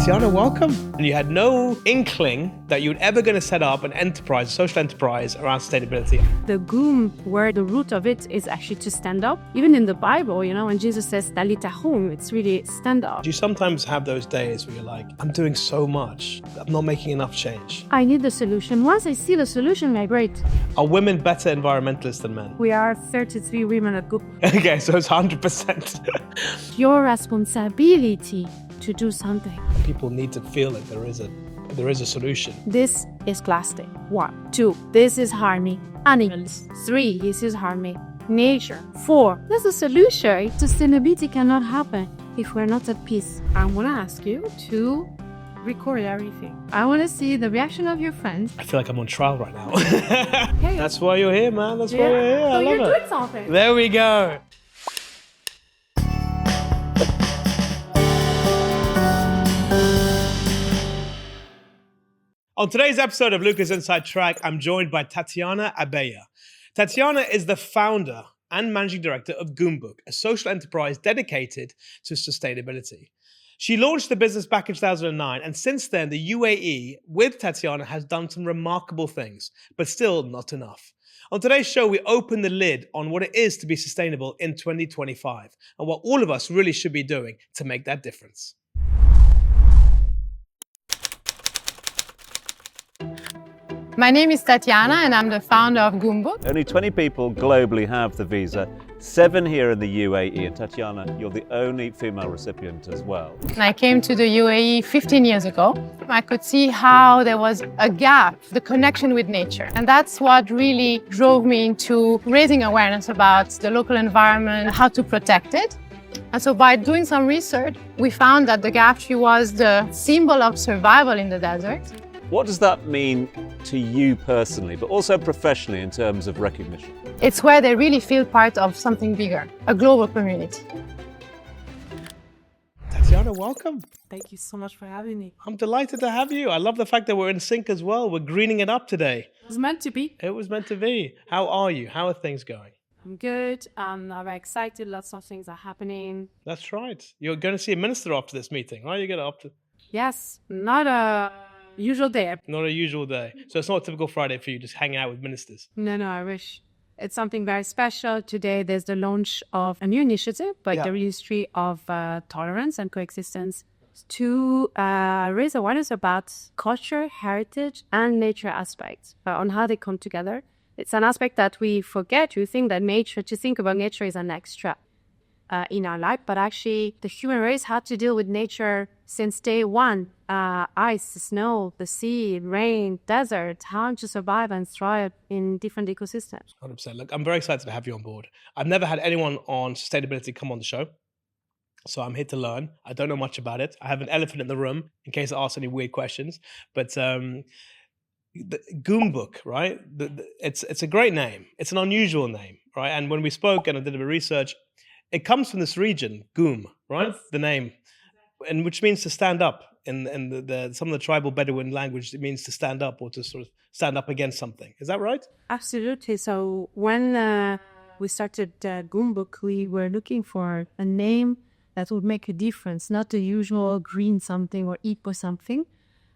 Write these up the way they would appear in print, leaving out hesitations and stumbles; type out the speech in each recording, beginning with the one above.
Tatiana, welcome. And you had no inkling that you were ever going to set up an enterprise, a social enterprise around sustainability. The goom, where the root of it is actually to stand up. Even in the Bible, when Jesus says, Talita hum, it's really stand up. Do you sometimes have those days where you're like, I'm doing so much, I'm not making enough change? I need the solution. Once I see the solution, I'm great. Are women better environmentalists than men? We are 33 women at Goombook. Okay, so it's 100%. Your responsibility to do something. People need to feel that there is a solution. This is plastic. 1. 2. This is harming animals. 3. This is harming nature. 4. There's a solution. Sustainability cannot happen if we're not at peace. I want to ask you to record everything. I want to see the reaction of your friends. I feel like I'm on trial right now. Hey. That's why you're here, man. That's why you're here. I So love you're it. doing something. There we go. On today's episode of Luca's Inside Track, I'm joined by Tatiana Abella. Tatiana is the founder and managing director of Goombook, a social enterprise dedicated to sustainability. She launched the business back in 2009, and since then, the UAE, with Tatiana, has done some remarkable things, but still not enough. On today's show, we open the lid on what it is to be sustainable in 2025, and what all of us really should be doing to make that difference. My name is Tatiana and I'm the founder of Goombook. Only 20 people globally have the visa, 7 here in the UAE, and Tatiana, you're the only female recipient as well. And I came to the UAE 15 years ago. I could see how there was a gap, the connection with nature. And that's what really drove me into raising awareness about the local environment, how to protect it. And so by doing some research, we found that the gap tree was the symbol of survival in the desert. What does that mean to you personally, but also professionally in terms of recognition? It's where they really feel part of something bigger, a global community. Tatiana, welcome. Thank you so much for having me. I'm delighted to have you. I love the fact that we're in sync as well. We're greening it up today. It was meant to be. It was meant to be. How are you? How are things going? I'm good. I'm very excited. Lots of things are happening. That's right. You're going to see a minister after this meeting, right? You're going to up to... Yes, not a usual day. Not a usual day. So it's not a typical Friday for you, just hanging out with ministers. No, I wish. It's something very special. Today, there's the launch of a new initiative by the Ministry of Tolerance and Coexistence to raise awareness about culture, heritage, and nature aspects on how they come together. It's an aspect that we forget. We think that to think about nature is an extra in our life, but actually the human race had to deal with nature since day one. Ice, snow, the sea, rain, desert, how to survive and thrive in different ecosystems. 100%. Look, I'm very excited to have you on board. I've never had anyone on sustainability come on the show, so I'm here to learn. I don't know much about it. I have an elephant in the room in case I ask any weird questions, but the Goombook, right? It's a great name. It's an unusual name, right? And when we spoke and I did a bit of research, it comes from this region, Goom, right? Yes. The name, and which means to stand up. In some of the tribal Bedouin language, it means to stand up or to sort of stand up against something. Is that right? Absolutely. So when we started Goombook, we were looking for a name that would make a difference, not the usual green something or eco something.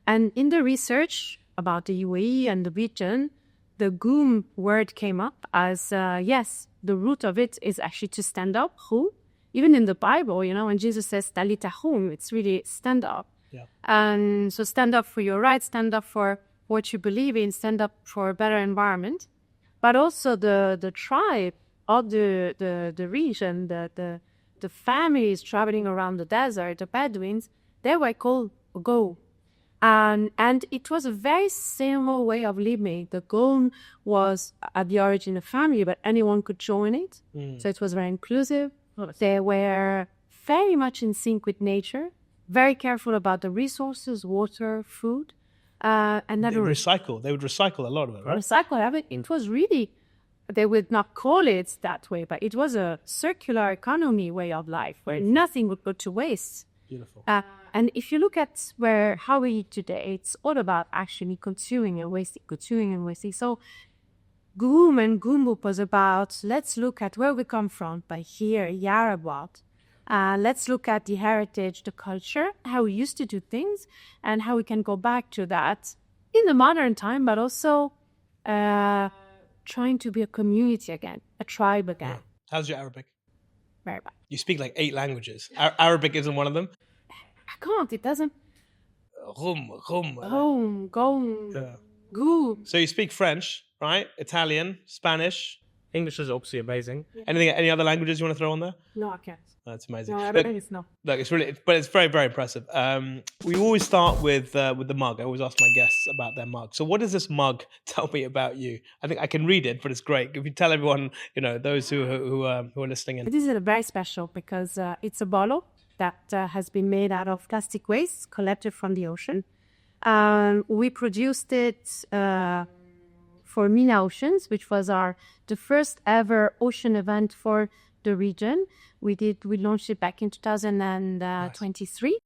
And in the research about the UAE and the region, the Goom word came up as, yes, the root of it is actually to stand up. Who? Even in the Bible, when Jesus says, Talita hum, it's really stand up. Yeah. And so stand up for your rights, stand up for what you believe in, stand up for a better environment. But also the tribe of the region, the families traveling around the desert, the Bedouins, they were called Go. And it was a very similar way of living. The Go was at the origin of family, but anyone could join it. So it was very inclusive. They were very much in sync with nature, very careful about the resources, water, food. And that They would recycle a lot of it, right? Recycle. It was really, they would not call it that way, but it was a circular economy way of life where nothing would go to waste. Beautiful. And if you look at how we eat today, it's all about actually consuming and wasting. So Goom and Goombook was about, let's look at where we come from, by here, Yarabot, Let's look at the heritage, the culture, how we used to do things, and how we can go back to that in the modern time, but also trying to be a community again, a tribe again. How's your Arabic? Very bad. You speak like 8 languages. Arabic isn't one of them? I can't. It doesn't. Ghum. Home, go, Yeah. go. So you speak French, right? Italian, Spanish. English is obviously amazing. Any other languages you want to throw on there? No, I can't. That's amazing. No, Look, Arabic is no. it's really, but it's very, very impressive. We always start with the mug. I always ask my guests about their mug. So what does this mug tell me about you? I think I can read it, but it's great. If you tell everyone, those who are listening in. This is very special because it's a bottle that has been made out of plastic waste collected from the ocean. We produced it for MENA Oceans, which was the first ever ocean event for the region. We launched it back in 2023. Nice.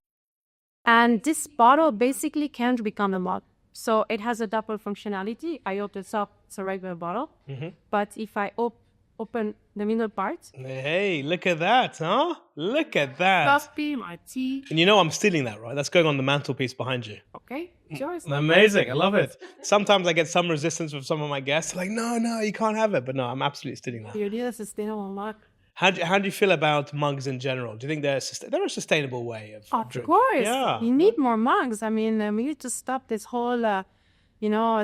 And this bottle basically can become a mug. So it has a double functionality. I open this up, it's a regular bottle. Mm-hmm. But if I open the middle part. Hey, look at that, huh? Look at that. Coffee, my tea. And I'm stealing that, right? That's going on the mantelpiece behind you. Okay, it's yours. Amazing, I love it. Sometimes I get some resistance from some of my guests. They're like, no, you can't have it. But no, I'm absolutely stealing that. You need a sustainable mug. How do you feel about mugs in general? Do you think they're a sustainable way of Of course. Yeah. You need more mugs. I mean, we need to stop this whole,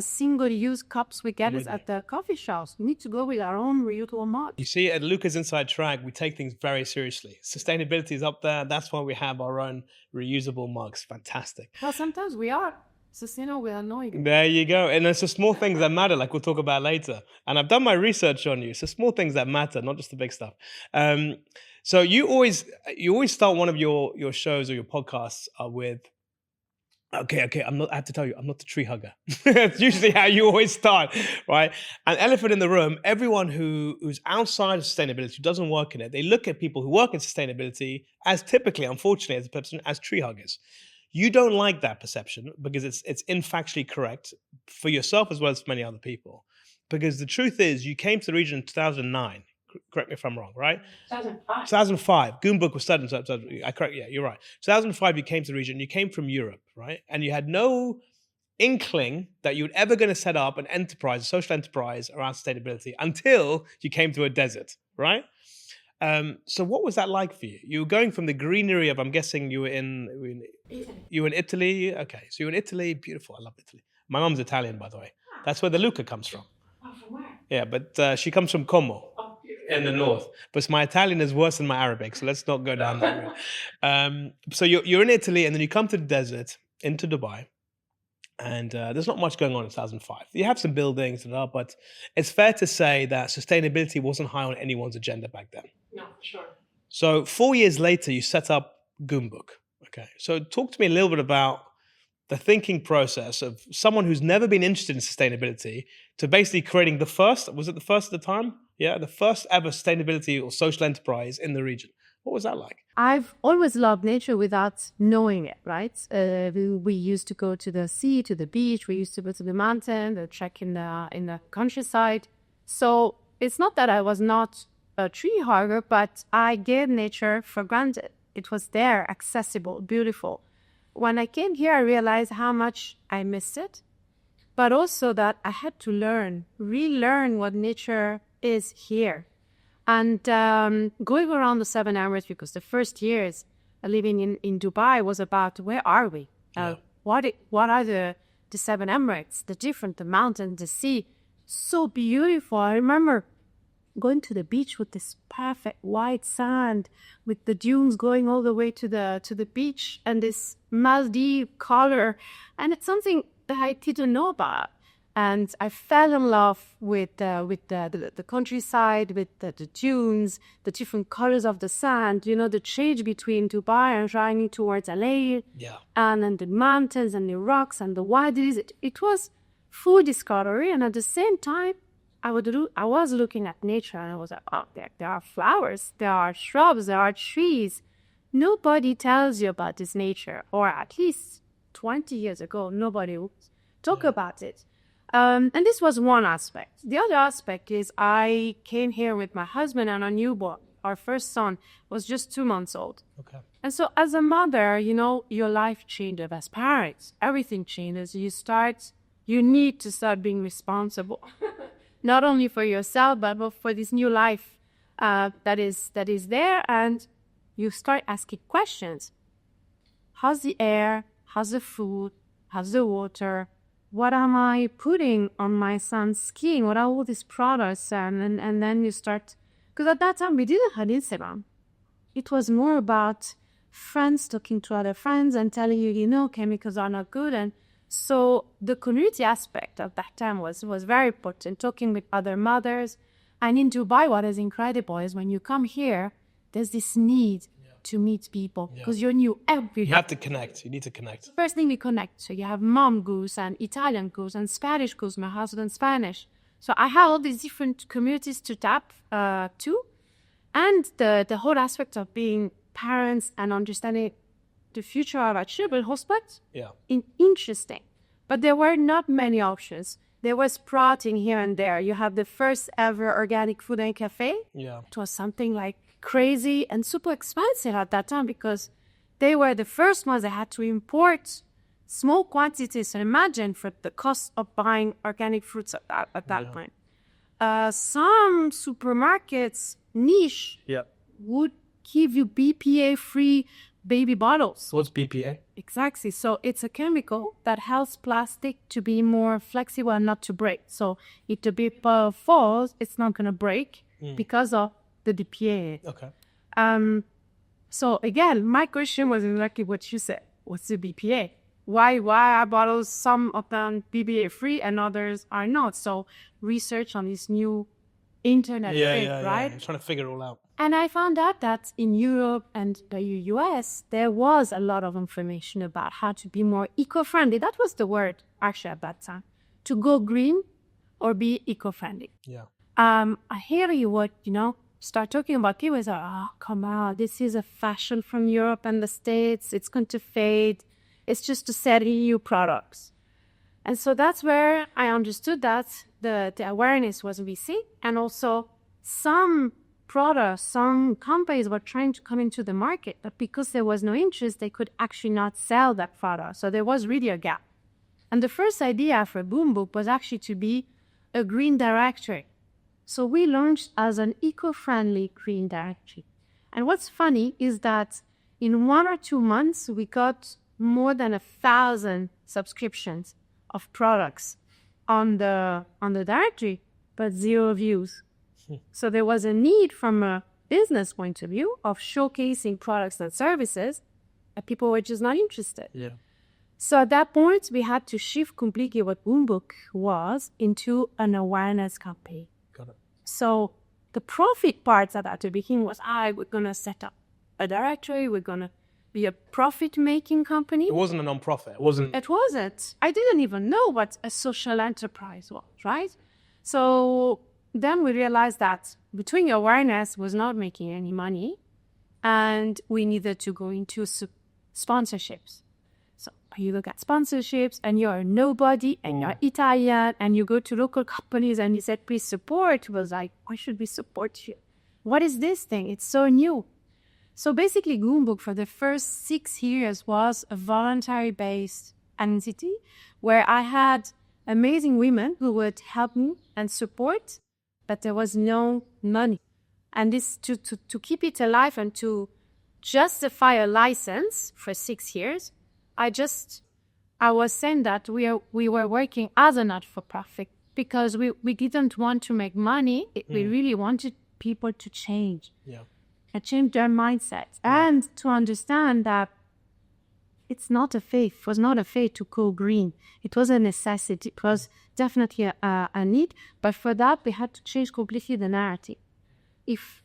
single-use cups we get at the coffee shops. We need to go with our own reusable mug. You see, at Luca's Inside Track, we take things very seriously. Sustainability is up there. That's why we have our own reusable mugs. Fantastic. Well, sometimes we are. Sustainable, we are knowing. There you go. And it's the small things that matter, like we'll talk about later. And I've done my research on you. It's the small things that matter, not just the big stuff. So you always start one of your shows or your podcasts with, okay, I have to tell you, I'm not the tree hugger. It's usually how you always start, right? An elephant in the room, everyone who's outside of sustainability, who doesn't work in it, they look at people who work in sustainability as typically, unfortunately, as a person, as tree huggers. You don't like that perception because it's infactually correct for yourself as well as for many other people. Because the truth is, you came to the region in 2009. Correct me if I'm wrong, right? 2005. 2005. Goombook was started. Yeah, you're right. 2005, you came to the region. You came from Europe, right? And you had no inkling that you were ever going to set up an enterprise, a social enterprise around sustainability until you came to a desert, right? So what was that like for you? You were going from the greenery of, I'm guessing you were in Italy. Okay, so you were in Italy. Beautiful. I love Italy. My mom's Italian, by the way. That's where the Luca comes from. Oh, from where? Yeah, but she comes from Como in the north. But my Italian is worse than my Arabic, so let's not go down that route. So you're in Italy, and then you come to the desert, into Dubai. And there's not much going on in 2005. You have some buildings, but it's fair to say that sustainability wasn't high on anyone's agenda back then. No, sure. So 4 years later, you set up Goombook. Okay, so talk to me a little bit about the thinking process of someone who's never been interested in sustainability to basically creating the first, was it the first at the time? Yeah, the first ever sustainability or social enterprise in the region. What was that like? I've always loved nature without knowing it, right? We used to go to the sea, to the beach. We used to go to the mountain, the trek in the countryside. So it's not that I was not a tree hugger, but I gave nature for granted. It was there, accessible, beautiful. When I came here, I realized how much I missed it, but also that I had to relearn what nature is here. And going around the 7 Emirates, because the first years living in Dubai was about where are we? What are the 7 Emirates? The mountains, the sea, so beautiful. I remember going to the beach with this perfect white sand, with the dunes going all the way to the beach, and this Maldives color, and it's something that I didn't know about. And I fell in love with the countryside, with the dunes, the different colors of the sand, the change between Dubai and driving towards LA, and then the mountains and the rocks and the wadies. It was full discovery, and at the same time, I was looking at nature, and I was like, oh, there are flowers, there are shrubs, there are trees. Nobody tells you about this nature, or at least 20 years ago, nobody would talk about it. And this was one aspect. The other aspect is I came here with my husband and a newborn. our first son was just 2 months old. Okay. And so as a mother, your life changes as parents. Everything changes. You need to start being responsible, not only for yourself, but for this new life that is there. And you start asking questions. How's the air? How's the food? How's the water? What am I putting on my son's skin? What are all these products? And then you start, because at that time we didn't have Instagram. It was more about friends talking to other friends and telling you, chemicals are not good. And so the community aspect of that time was very important, talking with other mothers. And in Dubai, what is incredible is when you come here, there's this need to meet people because you're new every day. You have to connect. You need to connect. First thing we connect. So you have mom goes and Italian goes and Spanish goes. My husband Spanish. So I have all these different communities to tap to. And the whole aspect of being parents and understanding the future of our children hotspot. Interesting. But there were not many options. There was sprouting here and there. You have the first ever organic food and cafe. Yeah. It was something like crazy and super expensive at that time because they were the first ones that had to import small quantities. So imagine for the cost of buying organic fruits at that point. Some supermarkets niche would give you BPA-free baby bottles. So what's BPA? Exactly. So it's a chemical that helps plastic to be more flexible and not to break. So if the paper falls, it's not going to break because of the BPA. Okay. So again, my question was exactly what you said. What's the BPA? Why are bottles, some of them BPA free and others are not? So research on this new internet thing, right? I'm trying to figure it all out. And I found out that in Europe and the US, there was a lot of information about how to be more eco-friendly. That was the word, actually, at that time. To go green or be eco-friendly. Yeah. I hear you start talking about people. It's like, oh, come on, this is a fashion from Europe and the States. It's going to fade. It's just to sell EU products. And so that's where I understood that the awareness was missing. And also some products, some companies were trying to come into the market, but because there was no interest, they could actually not sell that product. So there was really a gap. And the first idea for Goombook was actually to be a green directory. So we launched as an eco-friendly green directory. And what's funny is that in 1 or 2 months, we got more than 1,000 subscriptions of products on the directory, but 0 views. So there was a need from a business point of view of showcasing products and services, and people were just not interested. Yeah. So at that point, we had to shift completely what Goombook was into an awareness campaign. Got it. So the profit part at the beginning was, we're going to set up a directory, we're going to be a profit-making company. It wasn't a non-profit. It wasn't. I didn't even know what a social enterprise was, right? So then we realized that between awareness was not making any money, and we needed to go into sponsorships. So you look at sponsorships, and you're a nobody, and you're Italian, and you go to local companies, and you said, please support. It was like, why should we support you? What is this thing? It's so new. So basically, Goombook for the first 6 years was a voluntary-based entity where I had amazing women who would help me and support, but there was no money. And this to keep it alive and to justify a license for 6 years, I was saying that we were working as a not-for-profit because we didn't want to make money. We really wanted people to change. Yeah. And change their mindset and to understand that it's not a faith. It was not a faith to go green. It was a necessity. It was definitely a need. But for that, we had to change completely the narrative. If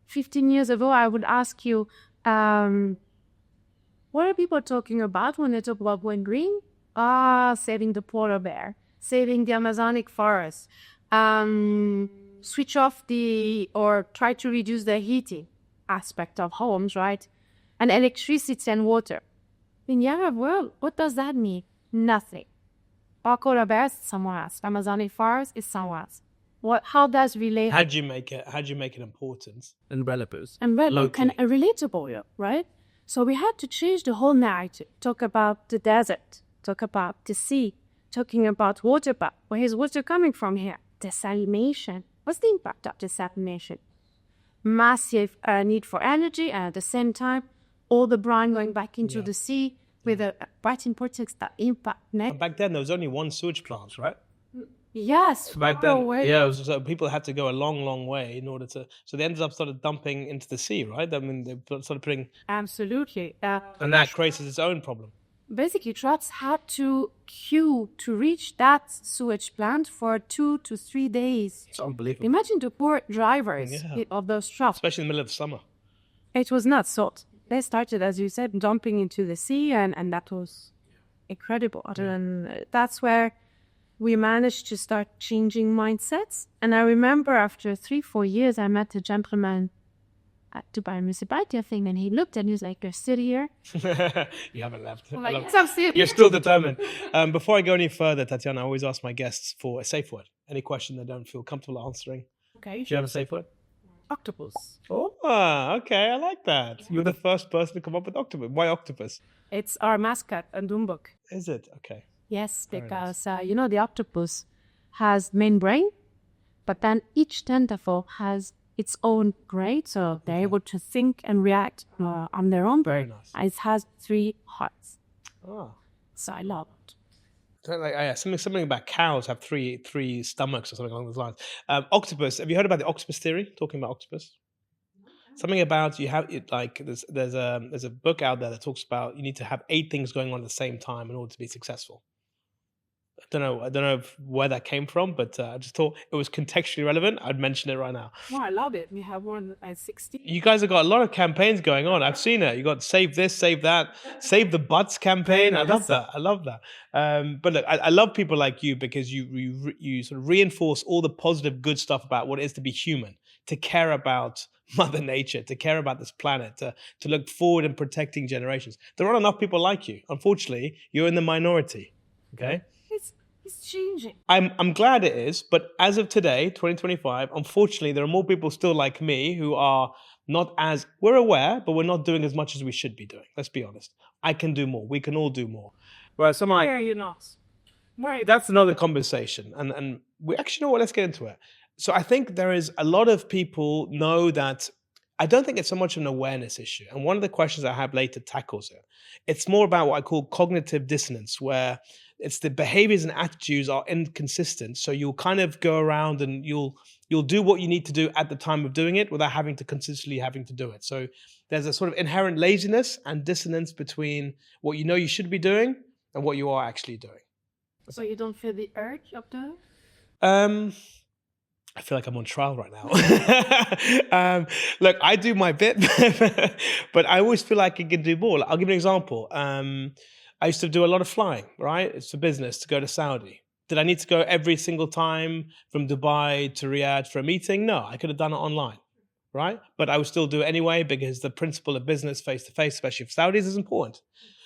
15 years ago, I would ask you, what are people talking about when they talk about going green? Saving the polar bear, saving the Amazonic forest, switch off or try to reduce the heating aspect of homes, right? And electricity and water. In the Arab world, what does that mean? Nothing. Our polar bears is somewhere else. Amazonic forest is somewhere else. How does relate How do you make it important and relevant? and locally? relatable, yeah, right? So we had to change the whole narrative. Talk about the desert, talk about the sea, talking about water, but where is water coming from here? Desalination. What's the impact of desalination? Massive need for energy, and at the same time, all the brine going back into the sea with a quite important impact. And back then, there was only one sewage plant, right? Yes, Back far then, away. yeah, so people had to go a long, long way in order to. So they ended up started dumping into the sea, right? I mean, they started putting, Absolutely. and that creates its own problem. Basically, trucks had to queue to reach that sewage plant for 2 to 3 days. It's unbelievable, Imagine the poor drivers of those trucks. especially in the middle of summer. It was nuts. So they started, as you said, dumping into the sea, and that was incredible. That's where we managed to start changing mindsets. And I remember after 3-4 years, I met a gentleman at Dubai Municipality, I think, and he looked and he was like, "You're still here?" You haven't left. I'm like, "Yes, I'm still You're here." still determined. Before I go any further, Tatiana, I always ask my guests for a safe word. Any question they don't feel comfortable answering. Okay. Do you have a safe word? Octopus. Oh, okay, I like that. You're the first person to come up with octopus. Why octopus? It's our mascot, a Goombook. Is it? Okay. Yes, because the octopus has main brain, but then each tentacle has its own brain, so they're able to think and react on their own. Very nice. It has 3 hearts, Ah. so I love it. Something about cows have three stomachs or something along those lines. Octopus. Have you heard about the octopus theory? Talking about octopus. Something about you have it like there's a book out there that talks about you need to have 8 things going on at the same time in order to be successful. I don't know where that came from, but I just thought it was contextually relevant. I'd mention it right now. Well, I love it. We have more than 60. You guys have got a lot of campaigns going on. I've seen it. You got Save This, Save That, Save the Butts campaign. I love that. I love that. But look, I love people like you because you sort of reinforce all the positive, good stuff about what it is to be human, to care about Mother Nature, to care about this planet, to look forward and protecting generations. There aren't enough people like you. Unfortunately, you're in the minority. Okay. It's changing. I'm glad it is, but as of today, 2025, unfortunately, there are more people still like me who are not as, we're aware, but we're not doing as much as we should be doing. Let's be honest. I can do more. We can all do more. Whereas some Why are you not? Why? that's another conversation. And we actually know what, let's get into it. So I think there is a lot of people know that I don't think it's so much an awareness issue. And one of the questions I have later tackles it. It's more about what I call cognitive dissonance, where it's the behaviors and attitudes are inconsistent. So you'll kind of go around and you'll do what you need to do at the time of doing it without having to consistently having to do it. So there's a sort of inherent laziness and dissonance between what you know you should be doing and what you are actually doing. So you don't feel the urge of doing? I feel like I'm on trial right now. Look, I do my bit, but I always feel like I can do more. I'll give you an example. I used to do a lot of flying, right? It's for business to go to Saudi. Did I need to go every single time from Dubai to Riyadh for a meeting? No, I could have done it online, right? But I would still do it anyway because the principle of business face-to-face, especially for Saudis, is important.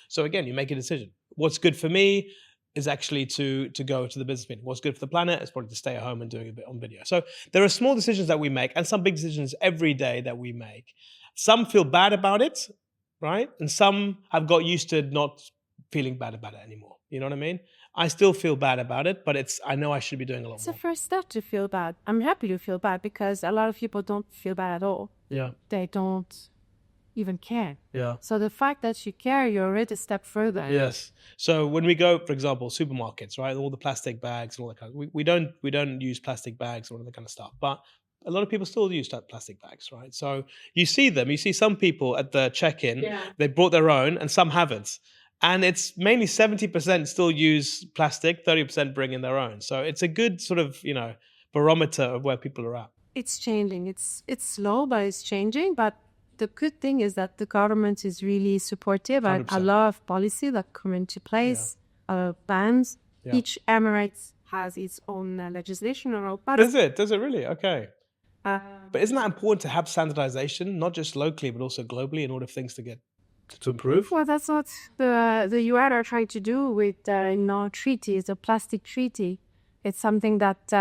So again, you make a decision. What's good for me is actually to go to the business meeting. What's good for the planet is probably to stay at home and doing a bit on video. So there are small decisions that we make and some big decisions every day that we make. Some feel bad about it, right? And some have got used to not feeling bad about it anymore. You know what I mean? I still feel bad about it, but I know I should be doing a lot It's more. the first step to feel bad. I'm happy to feel bad because a lot of people don't feel bad at all. Yeah. They don't even care. Yeah. So the fact that you care, you're already a step further. Yes. So when we go, for example, supermarkets, right? All the plastic bags and all that kind of, we don't use plastic bags and all that kind of stuff, but a lot of people still use plastic bags, right? So you see some people at the check-in, they brought their own and some haven't. And it's mainly 70% still use plastic, 30% bring in their own. So it's a good sort of, barometer of where people are at. It's changing. It's slow, but it's changing. But the good thing is that the government is really supportive and a 100%. lot of policy that come into place, bans. Yeah. Each Emirates has its own legislation or Does it really? Okay. But isn't that important to have standardization, not just locally, but also globally in order for things to improve? Well, that's what the UN are trying to do with treaty. It's a plastic treaty. It's something that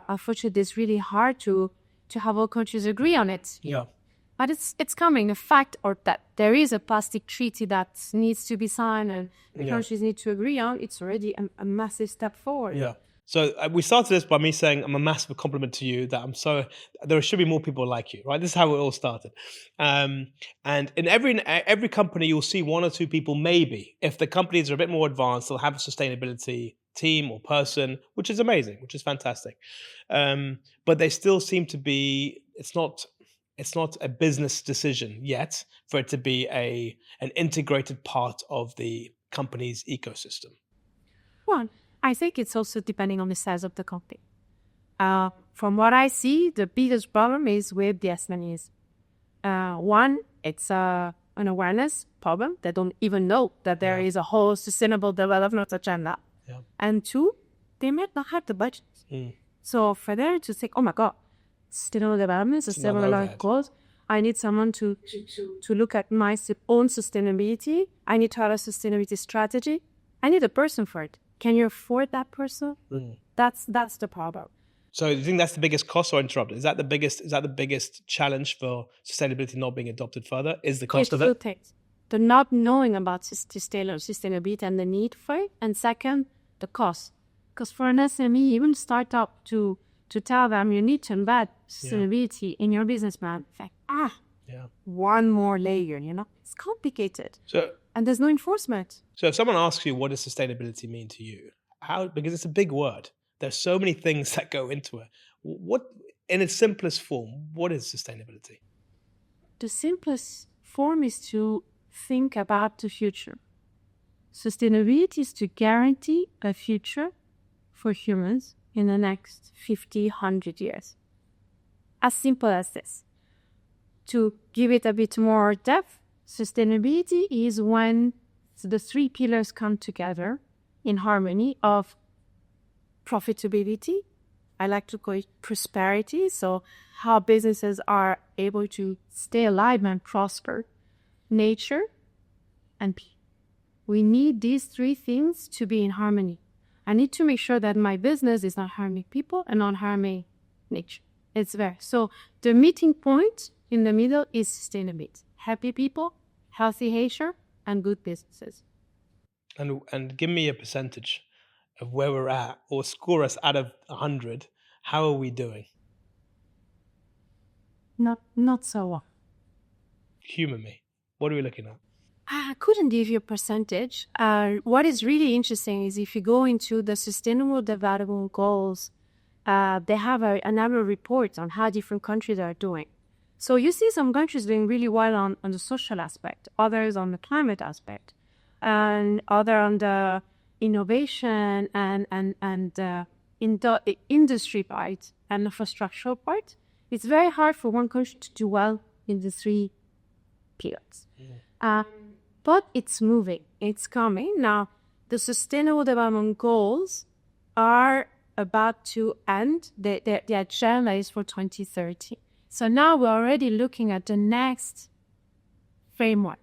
unfortunately, it's really hard to have all countries agree on it. Yeah. But it's coming. The fact or that there is a plastic treaty that needs to be signed and the countries need to agree on, it's already a massive step forward. Yeah. So we started this by me saying I'm a massive compliment to you that there should be more people like you, right? This is how it all started. And in every company, you'll see one or two people, maybe. If the companies are a bit more advanced, they'll have a sustainability team or person, which is amazing, which is fantastic. But they still seem to be, it's not a business decision yet for it to be an integrated part of the company's ecosystem. One, I think it's also depending on the size of the company. From what I see, the biggest problem is with the SMEs. One, it's an awareness problem. They don't even know that there is a whole sustainable development agenda. Yeah. And two, they might not have the budget. So for them to say, oh my God, sustainable development, sustainable development goals, I need someone to look at my own sustainability. I need to have a sustainability strategy. I need a person for it. Can you afford that person? That's the problem. So do you think that's the biggest cost or interrupt? Is that the biggest challenge for sustainability not being adopted further? Is the cost of it? Two things. The not knowing about sustainability and the need for it. And second, the cost. Because for an SME, even startup to tell them you need to embed sustainability in your business plan. In fact, one more layer, it's complicated. And there's no enforcement. So if someone asks you, what does sustainability mean to you? Because it's a big word. There's so many things that go into it. What, in its simplest form, what is sustainability? The simplest form is to think about the future. Sustainability is to guarantee a future for humans in the next 50, 100 years. As simple as this. To give it a bit more depth, sustainability is when the three pillars come together in harmony of profitability. I like to call it prosperity. So how businesses are able to stay alive and prosper. Nature and people. We need these three things to be in harmony. I need to make sure that my business is not harming people and not harming nature. It's there. So the meeting point in the middle is sustainability. Happy people, healthy nature, and good businesses. And give me a percentage of where we're at, or score us out of 100. How are we doing? Not so well. Humor me. What are we looking at? I couldn't give you a percentage. What is really interesting is if you go into the Sustainable Development Goals, they have another report on how different countries are doing. So you see some countries doing really well on the social aspect, others on the climate aspect, and other on the innovation and in the industry part and infrastructural part. It's very hard for one country to do well in the three pillars. But it's moving, it's coming. Now, the Sustainable Development Goals are about to end. The agenda is for 2030. So now we're already looking at the next framework.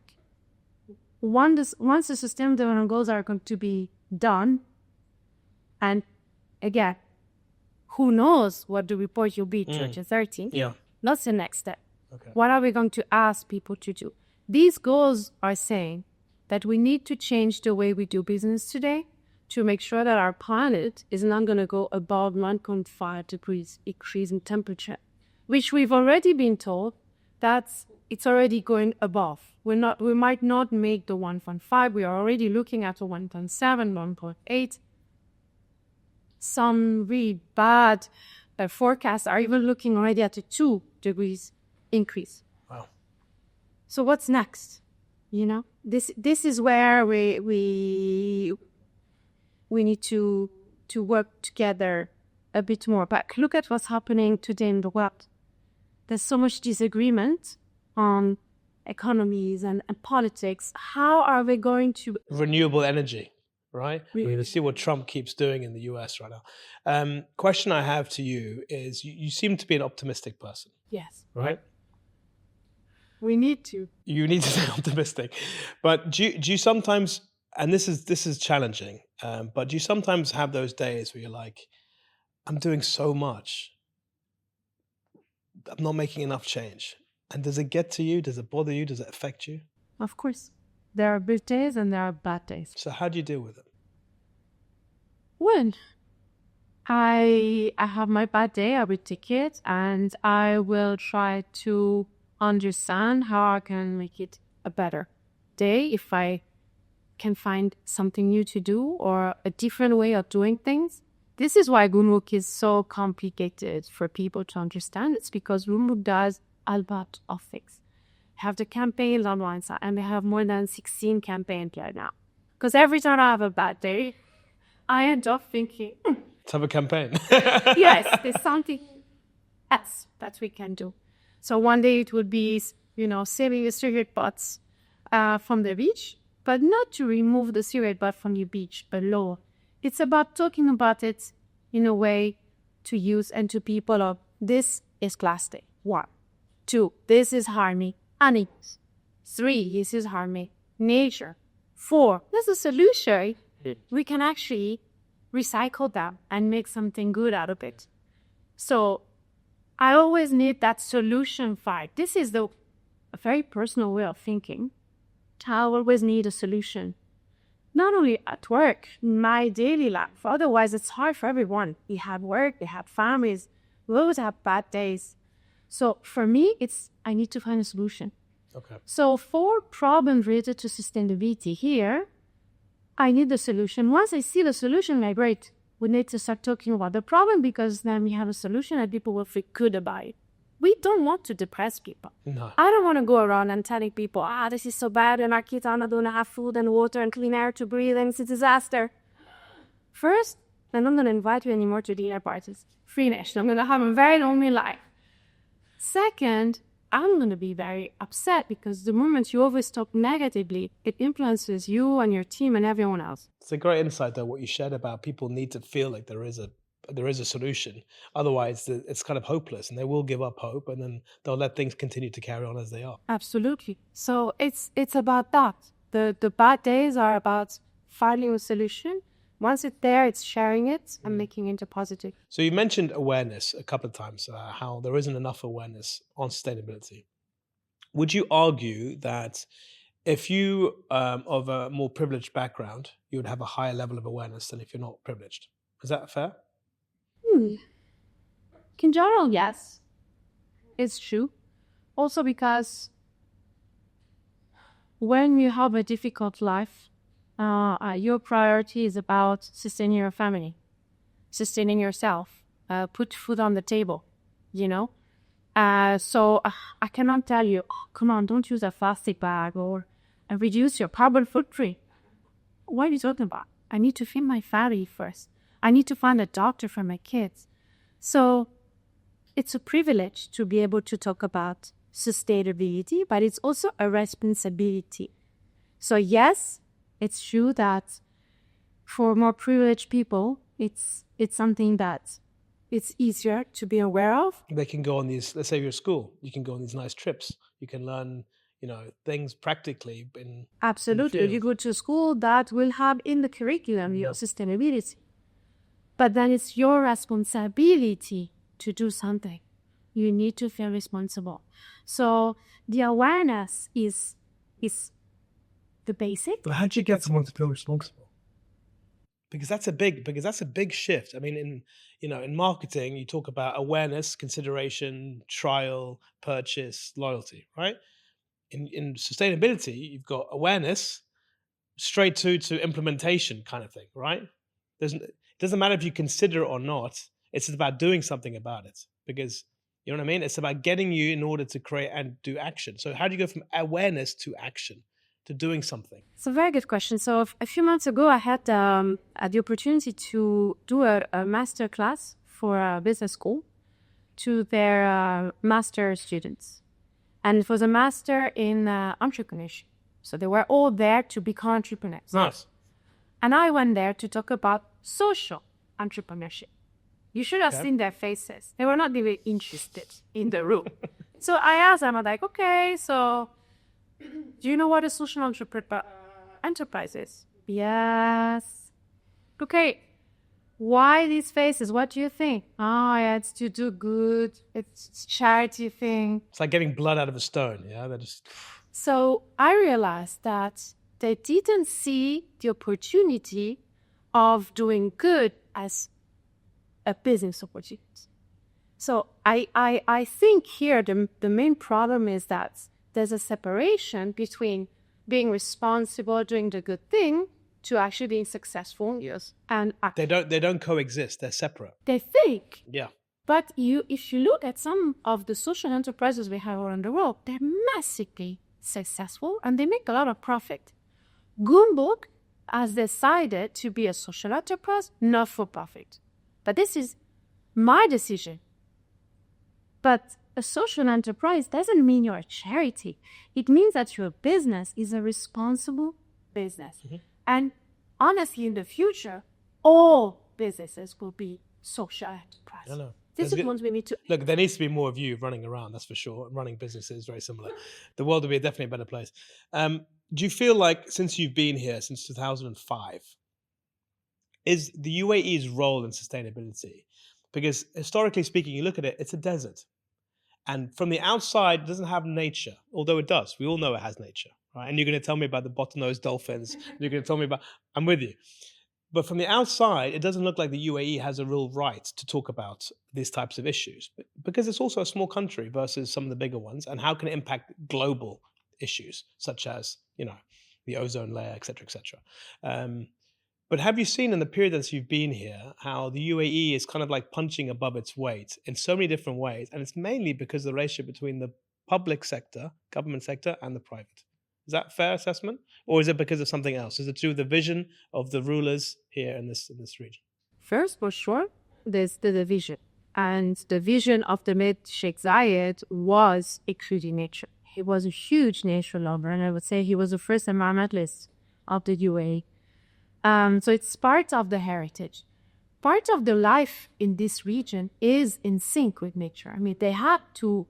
Once the Sustainable Development Goals are going to be done, and again, who knows what the report will be 2030? Yeah. That's the next step. Okay. What are we going to ask people to do? These goals are saying that we need to change the way we do business today to make sure that our planet is not going to go above 1.5 degrees increase in temperature, which we've already been told that it's already going above. We might not make the 1.5. We are already looking at a 1.7, 1.8. Some really bad forecasts are even looking already at a 2 degrees increase. Wow. So what's next? This is where we need to work together a bit more. But look at what's happening today in the world. There's so much disagreement on economies and politics. How are we going to... Renewable energy, right? You see what Trump keeps doing in the US right now. Question I have to you is, you seem to be an optimistic person. Yes. Right? We need to. You need to stay optimistic. But do you sometimes, and this is challenging, but do you sometimes have those days where you're like, I'm doing so much. I'm not making enough change. And does it get to you? Does it bother you? Does it affect you? Of course. There are good days and there are bad days. So how do you deal with it? When I have my bad day, I will take it and I will try to understand how I can make it a better day if I can find something new to do or a different way of doing things. This is why Goombook is so complicated for people to understand. It's because Goombook does a lot of things. Have the campaigns on one side, and we have more than 16 campaigns there now. Because every time I have a bad day, I end up thinking, Let's have a campaign. yes, there's something else that we can do. So one day it would be, saving the cigarette butts from the beach, but not to remove the cigarette butt from the beach below. It's about talking about it in a way to use and to people of this is plastic. 1. 2, this is harming animals. 3, this is harming nature. 4, there's a solution. We can actually recycle them and make something good out of it. So I always need that solution fight. This is a very personal way of thinking. I always need a solution. Not only at work, my daily life. Otherwise, it's hard for everyone. We have work, we have families. We always have bad days. So for me, I need to find a solution. Okay. So for problems related to sustainability here, I need the solution. Once I see the solution, like, great, we need to start talking about the problem because then we have a solution and people will feel good about it. We don't want to depress people. No. I don't want to go around and telling people, this is so bad and our kids are not going to have food and water and clean air to breathe and it's a disaster. First, I'm not going to invite you anymore to dinner parties. Finished. I'm going to have a very lonely life. Second, I'm going to be very upset because the moment you always talk negatively, it influences you and your team and everyone else. It's a great insight, though, what you shared about people need to feel like there is a solution. Otherwise, it's kind of hopeless, and they will give up hope, and then they'll let things continue to carry on as they are. Absolutely. So it's about that. The bad days are about finding a solution. Once it's there, it's sharing it and making it a positive. So you mentioned awareness a couple of times, how there isn't enough awareness on sustainability. Would you argue that if you of a more privileged background, you would have a higher level of awareness than if you're not privileged? Is that fair? In general, yes, it's true. Also because when you have a difficult life, your priority is about sustaining your family, sustaining yourself, put food on the table, So I cannot tell you, come on, don't use a plastic bag or reduce your carbon footprint. What are you talking about? I need to feed my family first. I need to find a doctor for my kids. So it's a privilege to be able to talk about sustainability, but it's also a responsibility. So yes, it's true that for more privileged people, it's something that it's easier to be aware of. They can go on these, let's say you're at school, you can go on these nice trips. You can learn, things practically. Absolutely. If you go to school, that will have in the curriculum your sustainability. But then it's your responsibility to do something. You need to feel responsible. So the awareness is the basic. But how do you get someone to feel responsible? Because that's a big shift. I mean, in marketing, you talk about awareness, consideration, trial, purchase, loyalty, right? In sustainability, you've got awareness straight to implementation kind of thing, right? It doesn't matter if you consider it or not. It's about doing something about it because, you know what I mean? It's about getting you in order to create and do action. So how do you go from awareness to action, to doing something? It's a very good question. So a few months ago, I had the opportunity to do a master class for a business school to their master students. And it was a master in entrepreneurship. So they were all there to become entrepreneurs. Nice. And I went there to talk about social entrepreneurship. You should have seen their faces. They were not really interested in the room. So I asked them, I'm like, okay, so do you know what a social enterprise is? Yes. Okay, why these faces? What do you think? Oh, yeah, it's to do good. It's charity thing. It's like getting blood out of a stone. Yeah, they're just. So I realized that they didn't see the opportunity of doing good as a business opportunity. So I think here the main problem is that there's a separation between being responsible, doing the good thing, to actually being successful. Yes. And They don't coexist. They're separate. they think. Yeah. But if you look at some of the social enterprises we have around the world, they're massively successful and they make a lot of profit. Goombook has decided to be a social enterprise, not for profit. But this is my decision. But a social enterprise doesn't mean you're a charity. It means that your business is a responsible business. Mm-hmm. And honestly, in the future, all businesses will be social enterprise. I know. This is what we need to... Look, there needs to be more of you running around, that's for sure. Running businesses is very similar. The world will be definitely a better place. Do you feel like since you've been here, since 2005, is the UAE's role in sustainability? Because historically speaking, you look at it, it's a desert. And from the outside, it doesn't have nature, although it does. We all know it has nature, right? And you're going to tell me about the bottlenose dolphins. You're going to tell me about... I'm with you. But from the outside, it doesn't look like the UAE has a real right to talk about these types of issues, because it's also a small country versus some of the bigger ones. And how can it impact global issues such as, the ozone layer, et cetera, et cetera? But have you seen in the period that you've been here how the UAE is kind of like punching above its weight in so many different ways? And it's mainly because of the ratio between the public sector, government sector, and the private. Is that a fair assessment? Or is it because of something else? Is it to do with the vision of the rulers here in this region? First, for sure, there's the vision. And the vision of the mid Sheikh Zayed was including nature. He was a huge nature lover, and I would say he was the first environmentalist of the UAE. So it's part of the heritage. Part of the life in this region is in sync with nature. I mean, they had to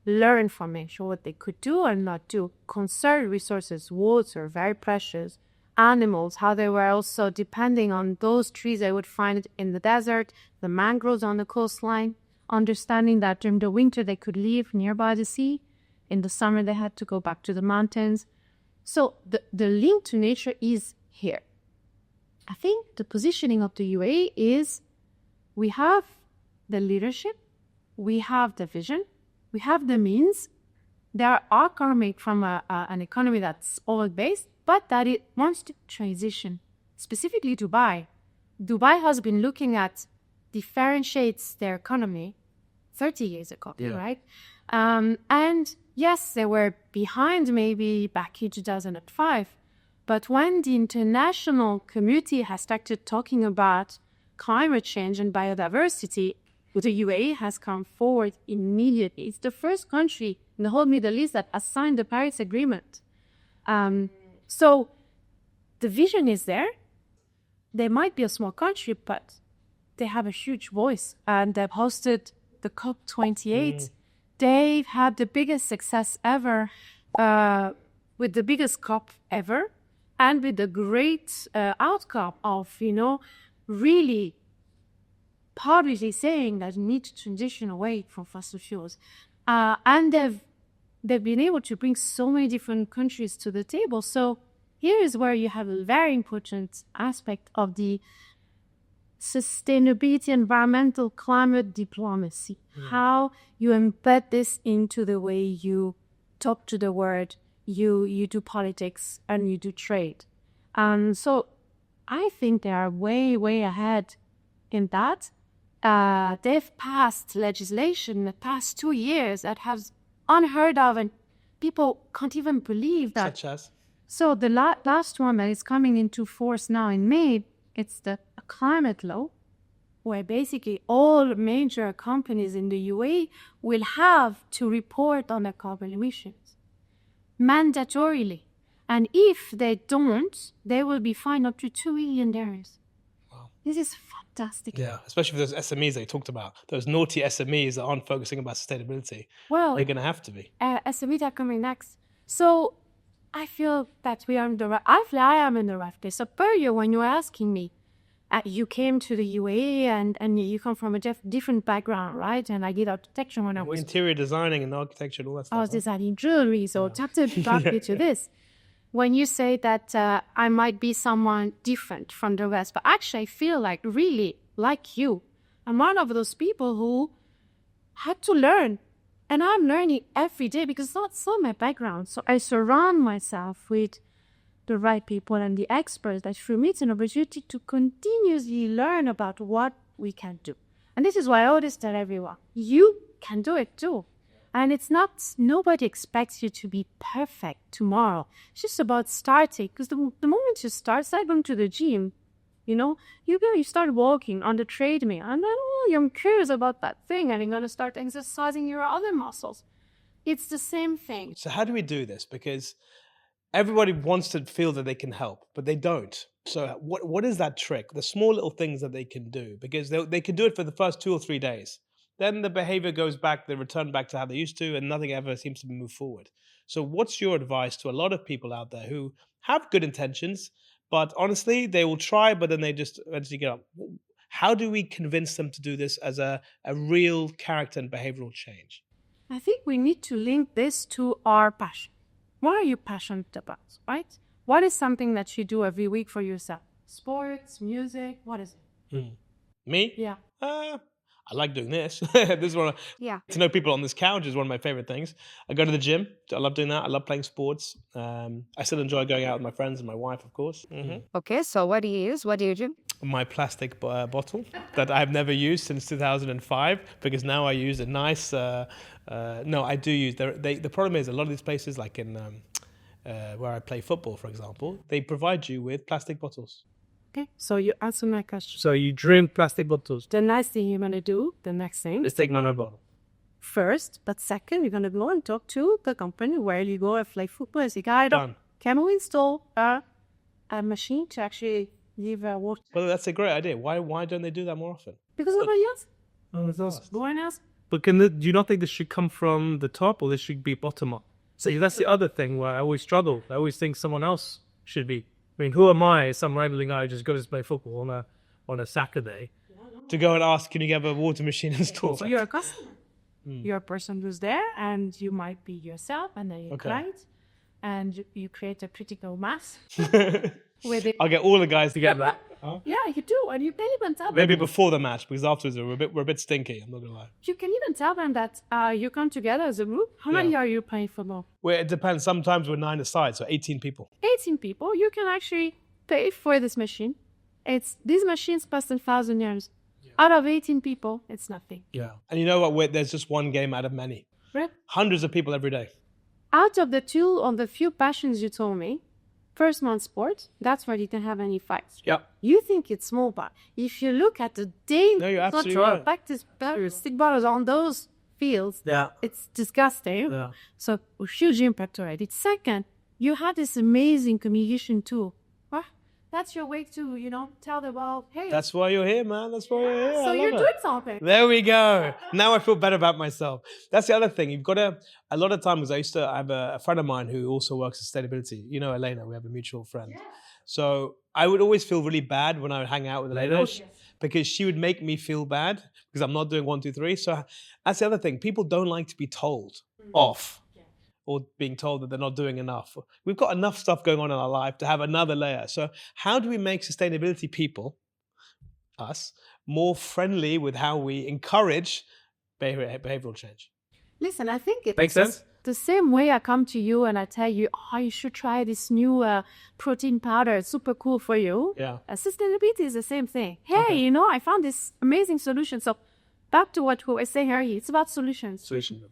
learn from nature what they could do and not do. Conserve resources, water, very precious, animals, how they were also depending on those trees they would find in the desert, the mangroves on the coastline, understanding that during the winter they could live nearby the sea. In the summer they had to go back to the mountains. So the link to nature is here. I think the positioning of the UAE is we have the leadership, we have the vision, we have the means. They are coming from an economy that's oil-based, but that it wants to transition. Specifically Dubai. Dubai has been looking at differentiates their economy 30 years ago, right? And yes, they were behind maybe back in 2005. But when the international community has started talking about climate change and biodiversity, the UAE has come forward immediately. It's the first country in the whole Middle East that has signed the Paris Agreement. So the vision is there. They might be a small country, but they have a huge voice. And they've hosted the COP28. They've had the biggest success ever, with the biggest COP ever. And with the great outcome of, really publicly saying that we need to transition away from fossil fuels. And they've been able to bring so many different countries to the table. So here is where you have a very important aspect of the sustainability, environmental climate diplomacy. How you embed this into the way you talk to the world, you do politics, and you do trade. So I think they are way, way ahead in that. They've passed legislation in the past 2 years that has unheard of, and people can't even believe that. Such as? So the last one that is coming into force now in May, it's the climate law, where basically all major companies in the UAE will have to report on their carbon emissions mandatorily. And if they don't, they will be fined up to $2 million. Wow. This is fantastic. Yeah, especially for those SMEs they talked about, those naughty SMEs that aren't focusing about sustainability. Well, they're going to have to be. SMEs are coming next. So I feel that we are in the right, I am in the right place. So per year, when you are asking me, you came to the UAE and you come from a different background, right? And I did architecture when I was Interior designing and architecture and all that stuff. I was designing jewelry, so Tata brought me to this. When you say that I might be someone different from the rest, but actually I feel like really like you. I'm one of those people who had to learn. And I'm learning every day because that's not my background. So I surround myself with the right people and the experts that for me it's an opportunity to continuously learn about what we can do. And this is why I always tell everyone, you can do it too. And it's not, nobody expects you to be perfect tomorrow. It's just about starting. Because the moment you start going to the gym, you know, you start walking on the treadmill. And then, you're curious about that thing. And you're going to start exercising your other muscles. It's the same thing. So how do we do this? Because everybody wants to feel that they can help, but they don't. So what is that trick? The small little things that they can do. Because they can do it for the first 2 or 3 days. Then the behavior goes back, they return back to how they used to, and nothing ever seems to move forward. So what's your advice to a lot of people out there who have good intentions, but honestly, they will try, but then they just eventually get up? How do we convince them to do this as a real character and behavioral change? I think we need to link this to our passion. What are you passionate about, right? What is something that you do every week for yourself? Sports, music, what is it? Me? Yeah. I like doing this. This is one. Yeah. To know people on this couch is one of my favorite things. I go to the gym. I love doing that. I love playing sports. I still enjoy going out with my friends and my wife, of course. Okay, so what do you use? What do you do? My plastic bottle that I've never used since 2005 because now I use a nice. No, I do use. The problem is a lot of these places, like in where I play football, for example, they provide you with plastic bottles. Okay, so you answer my question. So you drink plastic bottles. The nice thing you're going to do, the next thing, Let's take another bottle. first, but second, you're going to go and talk to the company where you go and play football and say, Done. can we install a machine to actually give water? Well, that's a great idea. Why don't they do that more often? Because nobody else. Oh, that's awesome. Go and ask. But do you not think this should come from the top or this should be bottom up? So that's the other thing where I always struggle. I always think someone else should be. I mean, who am I, some rambling guy who just goes to play football on a Saturday? To go and ask, can you have a water machine installed? So you're a customer. You're a person who's there, and you might be yourself, and then you client, and you create a critical mass. With it. I'll get all the guys together. Yeah, you do, and you can even tell them. Maybe before the match, because afterwards we're a bit stinky. I'm not gonna lie. You can even tell them that you come together as a group. How many are you playing football? Well, it depends. Sometimes we're 9 aside, so 18 people. 18 people. You can actually pay for this machine. These machines cost 1,000 euros. Out of 18 people, it's nothing. Yeah. And you know what? There's just one game out of many. Right? Hundreds of people every day. Out of the few passions you told me, first one sport, that's where you can have any fights. Yeah. You think it's small, but if you look at the day, No, you're absolutely right. practice stick bottles on those fields, it's disgusting. Yeah. So a huge impact already. Second, you have this amazing communication tool. Well, that's your way to, tell the world, hey. That's why you're here, man. That's why you're here. So you're doing something. There we go. Now I feel better about myself. That's the other thing. You've got to, a lot of times I have a friend of mine who also works in sustainability. You know, Elena, we have a mutual friend. Yeah. So I would always feel really bad when I would hang out with Elena because she would make me feel bad because I'm not doing 1, 2, 3. So that's the other thing. People don't like to be told off. Or being told that they're not doing enough. We've got enough stuff going on in our life to have another layer. So how do we make sustainability people, us, more friendly with how we encourage behavioral change? Listen, I think it Makes sense? The same way I come to you and I tell you, you should try this new protein powder. It's super cool for you. Yeah. Sustainability is the same thing. Hey, I found this amazing solution. So back to what we were saying earlier, it's about solutions.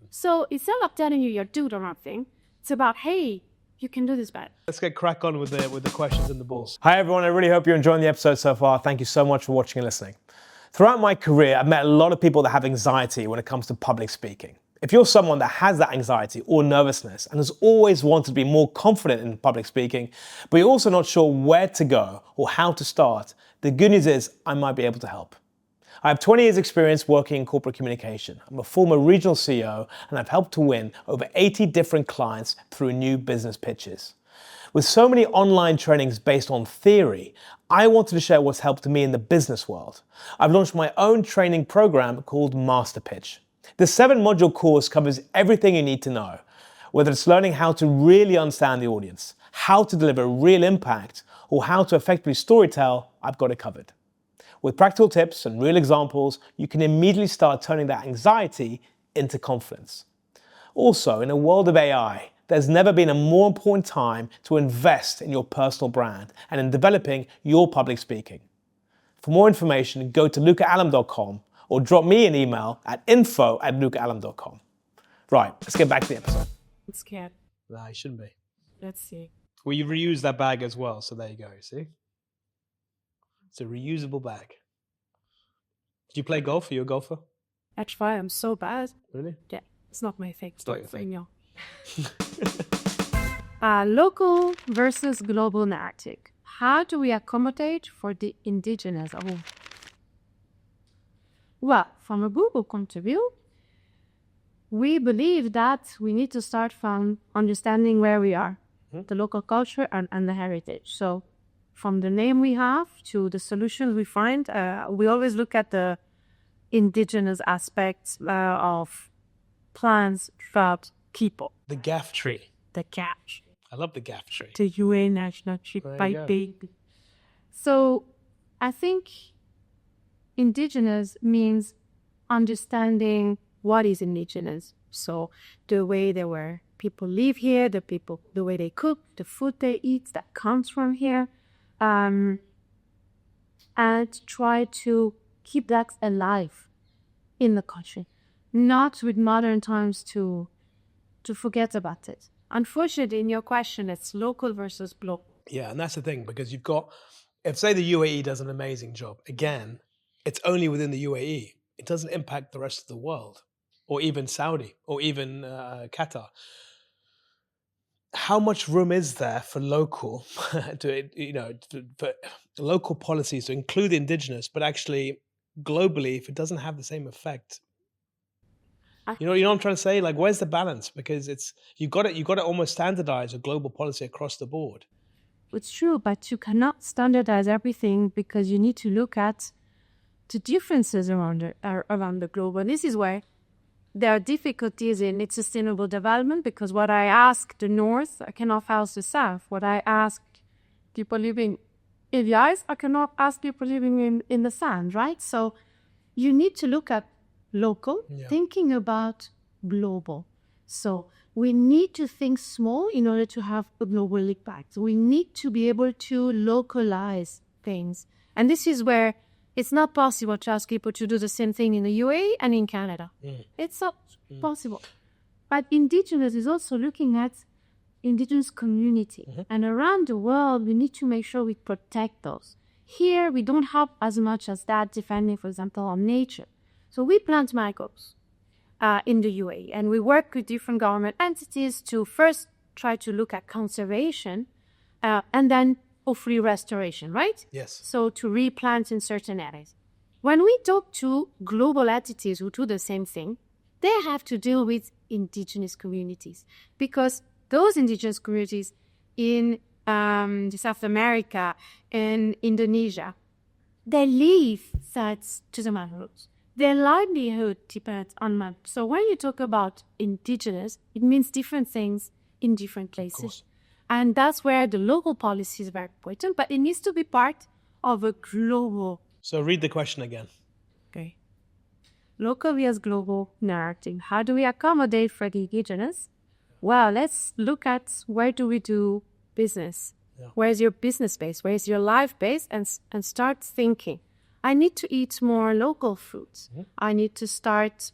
So instead of telling you do the wrong thing, it's about, hey, you can do this better. Let's get crack on with the questions and the balls. Hi everyone, I really hope you're enjoying the episode so far. Thank you so much for watching and listening. Throughout my career, I've met a lot of people that have anxiety when it comes to public speaking. If you're someone that has that anxiety or nervousness and has always wanted to be more confident in public speaking, but you're also not sure where to go or how to start, the good news is I might be able to help. I have 20 years experience working in corporate communication. I'm a former regional CEO and I've helped to win over 80 different clients through new business pitches. With so many online trainings based on theory, I wanted to share what's helped me in the business world. I've launched my own training program called Master Pitch. This 7-module course covers everything you need to know, whether it's learning how to really understand the audience, how to deliver real impact, or how to effectively storytell. I've got it covered. With practical tips and real examples, you can immediately start turning that anxiety into confidence. Also, in a world of AI, there's never been a more important time to invest in your personal brand and in developing your public speaking. For more information, go to lucaallam.com or drop me an email at info@lucaallam.com. Right, let's get back to the episode. I'm scared. Nah, you shouldn't be. Let's see. Well, you reuse that bag as well, so there you go, see? It's a reusable bag. Do you play golf? Are you a golfer? Actually, I'm so bad. Really? Yeah, it's not my thing. It's not your thing. No. Local versus global narrative. How do we accommodate for the indigenous? Oh. Well, from a Google point of view, we believe that we need to start from understanding where we are, the local culture and the heritage. So from the name we have to the solutions we find, we always look at the indigenous aspects of plants, shrubs, people. The gaff tree. The catch. I love the gaff tree. The UN National Tree There by you go. big. So I think indigenous means understanding what is indigenous. So the way people live here, the way they cook, the food they eat that comes from here, and try to keep that alive in the country, not with modern times to forget about it. Unfortunately, in your question, it's local versus global. Yeah, and that's the thing, because you've got, if say the UAE does an amazing job, again, it's only within the UAE. It doesn't impact the rest of the world, or even Saudi, or even Qatar. How much room is there for local, for local policies to include the indigenous, but actually globally, if it doesn't have the same effect? You know what I'm trying to say? Like, where's the balance? Because you've got to almost standardize a global policy across the board. It's true, but you cannot standardize everything because you need to look at the differences around the globe. And this is where there are difficulties in its sustainable development, because what I ask the north, I cannot ask the south. What I ask people living in the ice, I cannot ask people living in the sand, right? So you need to look at local, thinking about global. So we need to think small in order to have a global impact. We need to be able to localize things. And this is where it's not possible to ask people to do the same thing in the UAE and in Canada. It's not possible. But indigenous is also looking at indigenous community. And around the world, we need to make sure we protect those. Here, we don't have as much as that defending, for example, on nature. So we plant mangroves in the UAE, and we work with different government entities to first try to look at conservation and then hopefully restoration, right? Yes. So to replant in certain areas. When we talk to global entities who do the same thing, they have to deal with indigenous communities, because those indigenous communities in South America and Indonesia, they live sites to the mangroves. Their livelihood depends on mangroves. So when you talk about indigenous, it means different things in different places. And that's where the local policy is very important, but it needs to be part of a global. So read the question again. Okay. Local vs global narrative. How do we accommodate for the indigenous? Well, let's look at where do we do business? Where's your business base? Where's your life base? And start thinking. I need to eat more local foods. I need to start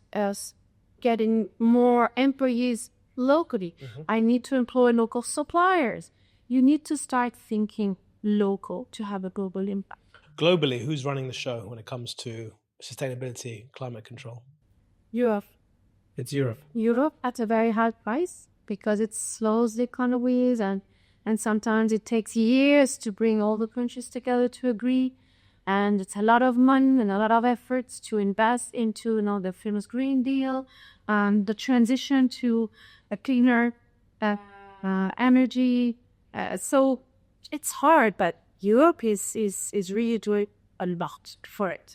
getting more employees locally. I need to employ local suppliers. You need to start thinking local to have a global impact. Globally, who's running the show when it comes to sustainability, climate control? Europe. It's Europe. Europe at a very high price, because it slows the economies, and sometimes it takes years to bring all the countries together to agree. And it's a lot of money and a lot of efforts to invest into the famous Green Deal, the transition to a cleaner energy So it's hard, but Europe is really doing a lot for it.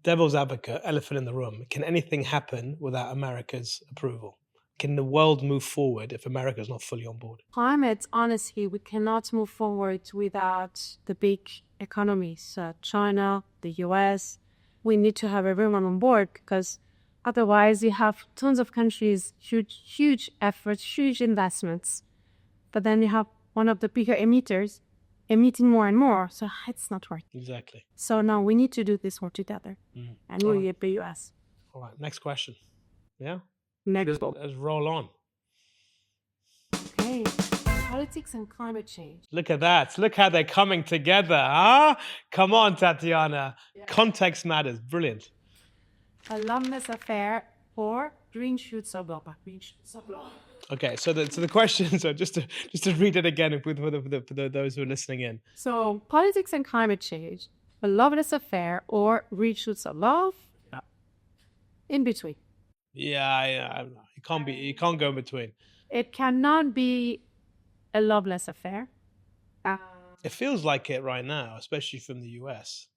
Devil's advocate, elephant in the room. Can anything happen without America's approval? Can the world move forward if America is not fully on board? Climate, honestly, we cannot move forward without the big economies, China, the US. We need to have everyone on board, because otherwise you have tons of countries, huge efforts, huge investments. But then you have one of the bigger emitters emitting more and more. So it's not working. Exactly. So now we need to do this all together. And we'll get the US. All right, next question. Yeah? Next. Let's roll on. Okay. Politics and climate change. Look at that. Look how they're coming together, huh? Come on, Tatiana. Yeah. Context matters. Brilliant. A loveless affair or green shoots of love. Okay, so the question, so just to read it again for those who are listening in. So politics and climate change, a loveless affair or green shoots of love. In between. Yeah, you can't go in between. It cannot be a loveless affair. It feels like it right now, especially from the US.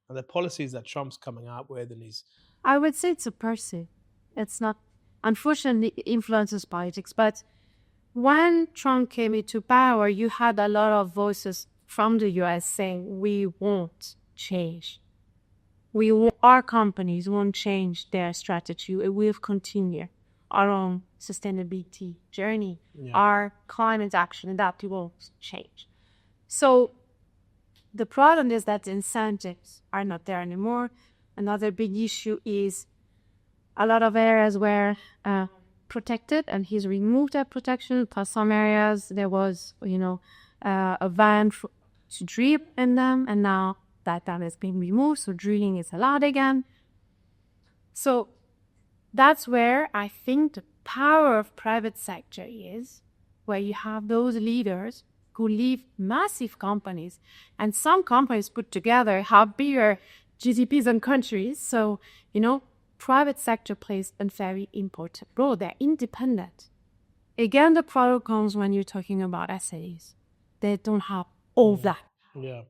And the policies that Trump's coming out with, and I would say it's a person. It's not, unfortunately, it influences politics. But when Trump came into power, you had a lot of voices from the US saying, we won't change. Our companies won't change their strategy. It will continue our own sustainability journey. Yeah. Our climate action, that won't change. So the problem is that the incentives are not there anymore. Another big issue is a lot of areas were protected, and he's removed that protection. For some areas, there was, a ban to drill in them, and now that ban has been removed, so drilling is allowed again. So that's where I think the power of private sector is, where you have those leaders who leave massive companies, and some companies put together have bigger GDPs than countries. So, private sector plays a very important role. They're independent. Again, the problem comes when you're talking about SAEs. They don't have all that. Yeah.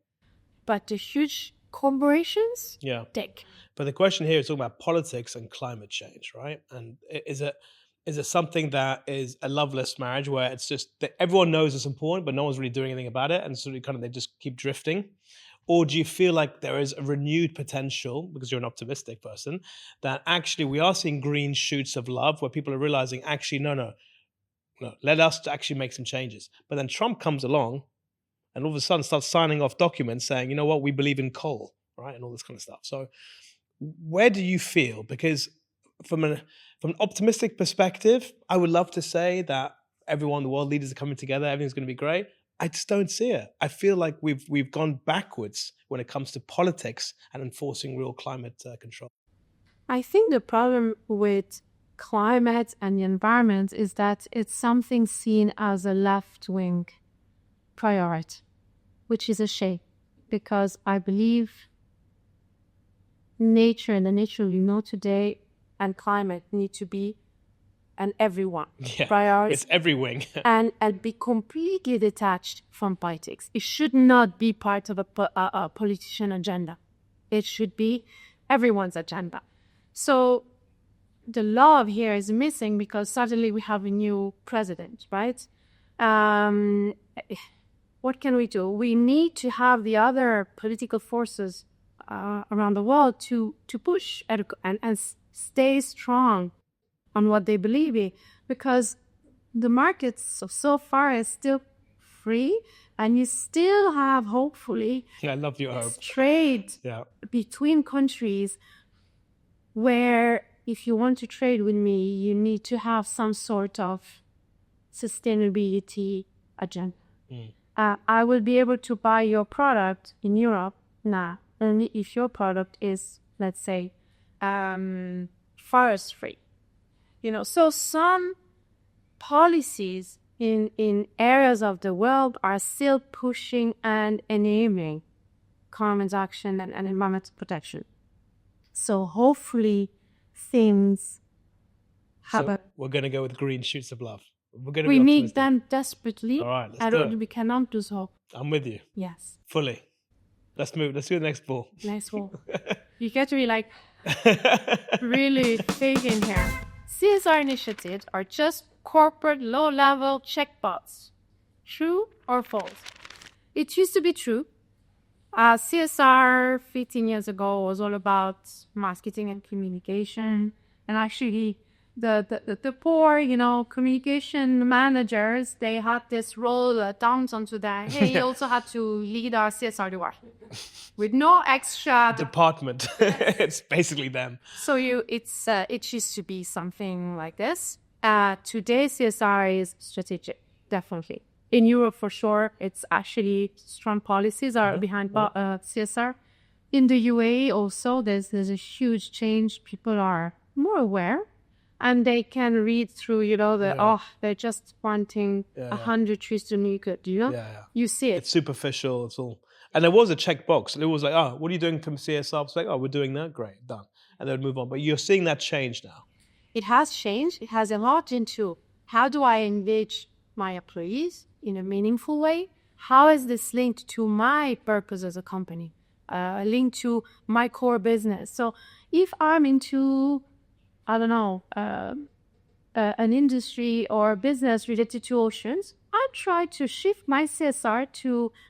But the huge corporations, take. But the question here is talking about politics and climate change, right? And is it something that is a loveless marriage where it's just that everyone knows it's important, but no one's really doing anything about it, and so they just keep drifting? Or do you feel like there is a renewed potential, because you're an optimistic person, that actually we are seeing green shoots of love where people are realizing, actually, no, let us actually make some changes. But then Trump comes along and all of a sudden starts signing off documents saying, you know what, we believe in coal, right? And all this kind of stuff. So where do you feel? Because from an optimistic perspective, I would love to say that everyone, the world leaders are coming together, everything's going to be great. I just don't see it. I feel like we've gone backwards when it comes to politics and enforcing real climate control. I think the problem with climate and the environment is that it's something seen as a left-wing priority, which is a shame, because I believe nature and the nature we know today and climate need to be an everyone priority. It's every wing. and be completely detached from politics. It should not be part of a politician agenda. It should be everyone's agenda. So the love here is missing because suddenly we have a new president, right? What can we do? We need to have the other political forces around the world to push and stay strong on what they believe in, because the markets so far is still free, and you still have, hopefully, I love your hope. Trade between countries where if you want to trade with me, you need to have some sort of sustainability agenda. I will be able to buy your product in Europe now only if your product is, let's say, forest free. So some policies in areas of the world are still pushing and enabling climate action and environmental protection. So hopefully things happen. So we're going to go with green shoots of love. We're going to We be need optimistic. them desperately. All right, let's and do it. we cannot do so. I'm with you Yes. fully. Let's move. Let's do the next ball. Nice one. You get to be like really big in here. CSR initiatives are just corporate low-level checkbox. True or false? It used to be true. CSR 15 years ago was all about marketing and communication. And actually, the poor, communication managers, they had this role down onto that. Hey, you also had to lead our CSR department with no extra Department. It's basically them. So it used to be something like this. Today, CSR is strategic, definitely. In Europe, for sure, it's actually strong policies are behind CSR. In the UAE also, there's a huge change. People are more aware, and they can read through, they're just planting 100 trees to make it, You see it. It's superficial. It's all. And there was a checkbox. It was like, oh, what are you doing from CSR? It's like, oh, we're doing that. Great, done. And they would move on. But you're seeing that change now. It has changed. It has evolved into how do I engage my employees in a meaningful way? How is this linked to my purpose as a company? Linked to my core business? So if I'm into, an industry or business related to oceans, I try to shift my CSR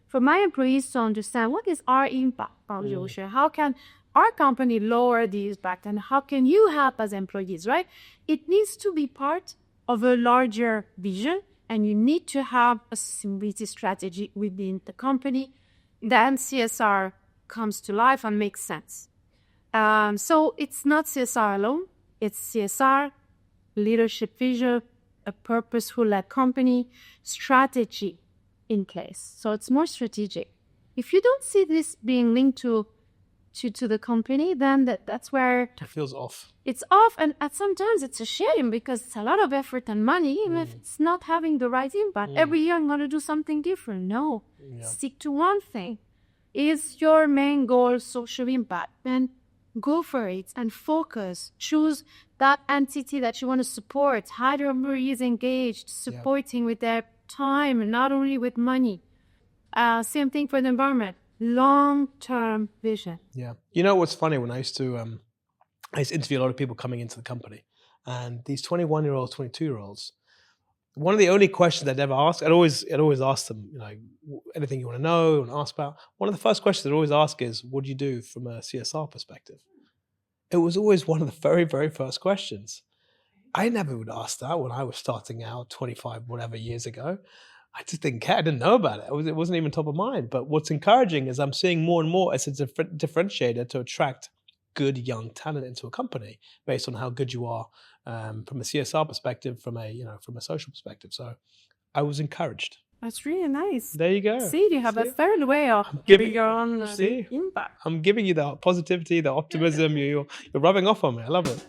for my employees to understand what is our impact on the ocean. How can our company lower the impact, and how can you help as employees, right? It needs to be part of a larger vision, and you need to have a sustainability strategy within the company. Then CSR comes to life and makes sense. So it's not CSR alone. It's CSR, leadership vision, a purposeful company, strategy in place. So it's more strategic. If you don't see this being linked to the company, then that's where It feels off. it's off. And sometimes it's a shame because it's a lot of effort and money, even if it's not having the right impact. Every year I'm going to do something different. No, stick to one thing. Is your main goal social impact? Then go for it and focus. Choose that entity that you want to support. How your employees engaged, supporting with their time and not only with money. Same thing for the environment. Long-term vision. Yeah. You know what's funny? When I used to interview a lot of people coming into the company, and these 21-year-olds, 22-year-olds, one of the only questions I'd ever ask, I'd always ask them, anything you want to know, you want to ask about. One of the first questions I'd always ask is, what do you do from a CSR perspective? It was always one of the very, very first questions. I never would ask that when I was starting out 25 whatever years ago. I just didn't care. I didn't know about it. It wasn't even top of mind. But what's encouraging is I'm seeing more and more as a differentiator to attract good young talent into a company based on how good you are from a CSR perspective, from a social perspective. So I was encouraged. That's really nice. There you go. See, you have a third way of giving your own impact. I'm giving you the positivity, the optimism. You're rubbing off on me. I love it.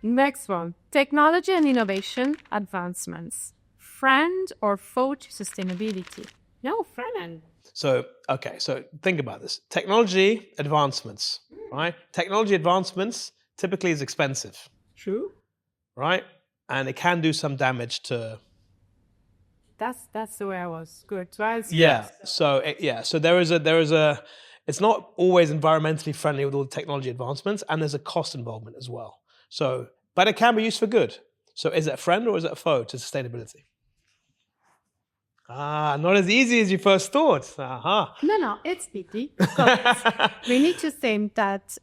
Next one, technology and innovation advancements. Friend or foe to sustainability? No, friend. So think about this. Technology advancements, right? Technology advancements typically is expensive. True. Right? And it can do some damage to... That's the way I was. Good. Right? Yeah. So there is a... It's not always environmentally friendly with all the technology advancements, and there's a cost involvement as well. So, but it can be used for good. So is it a friend or is it a foe to sustainability? Not as easy as you first thought. No, it's pity. We need to think that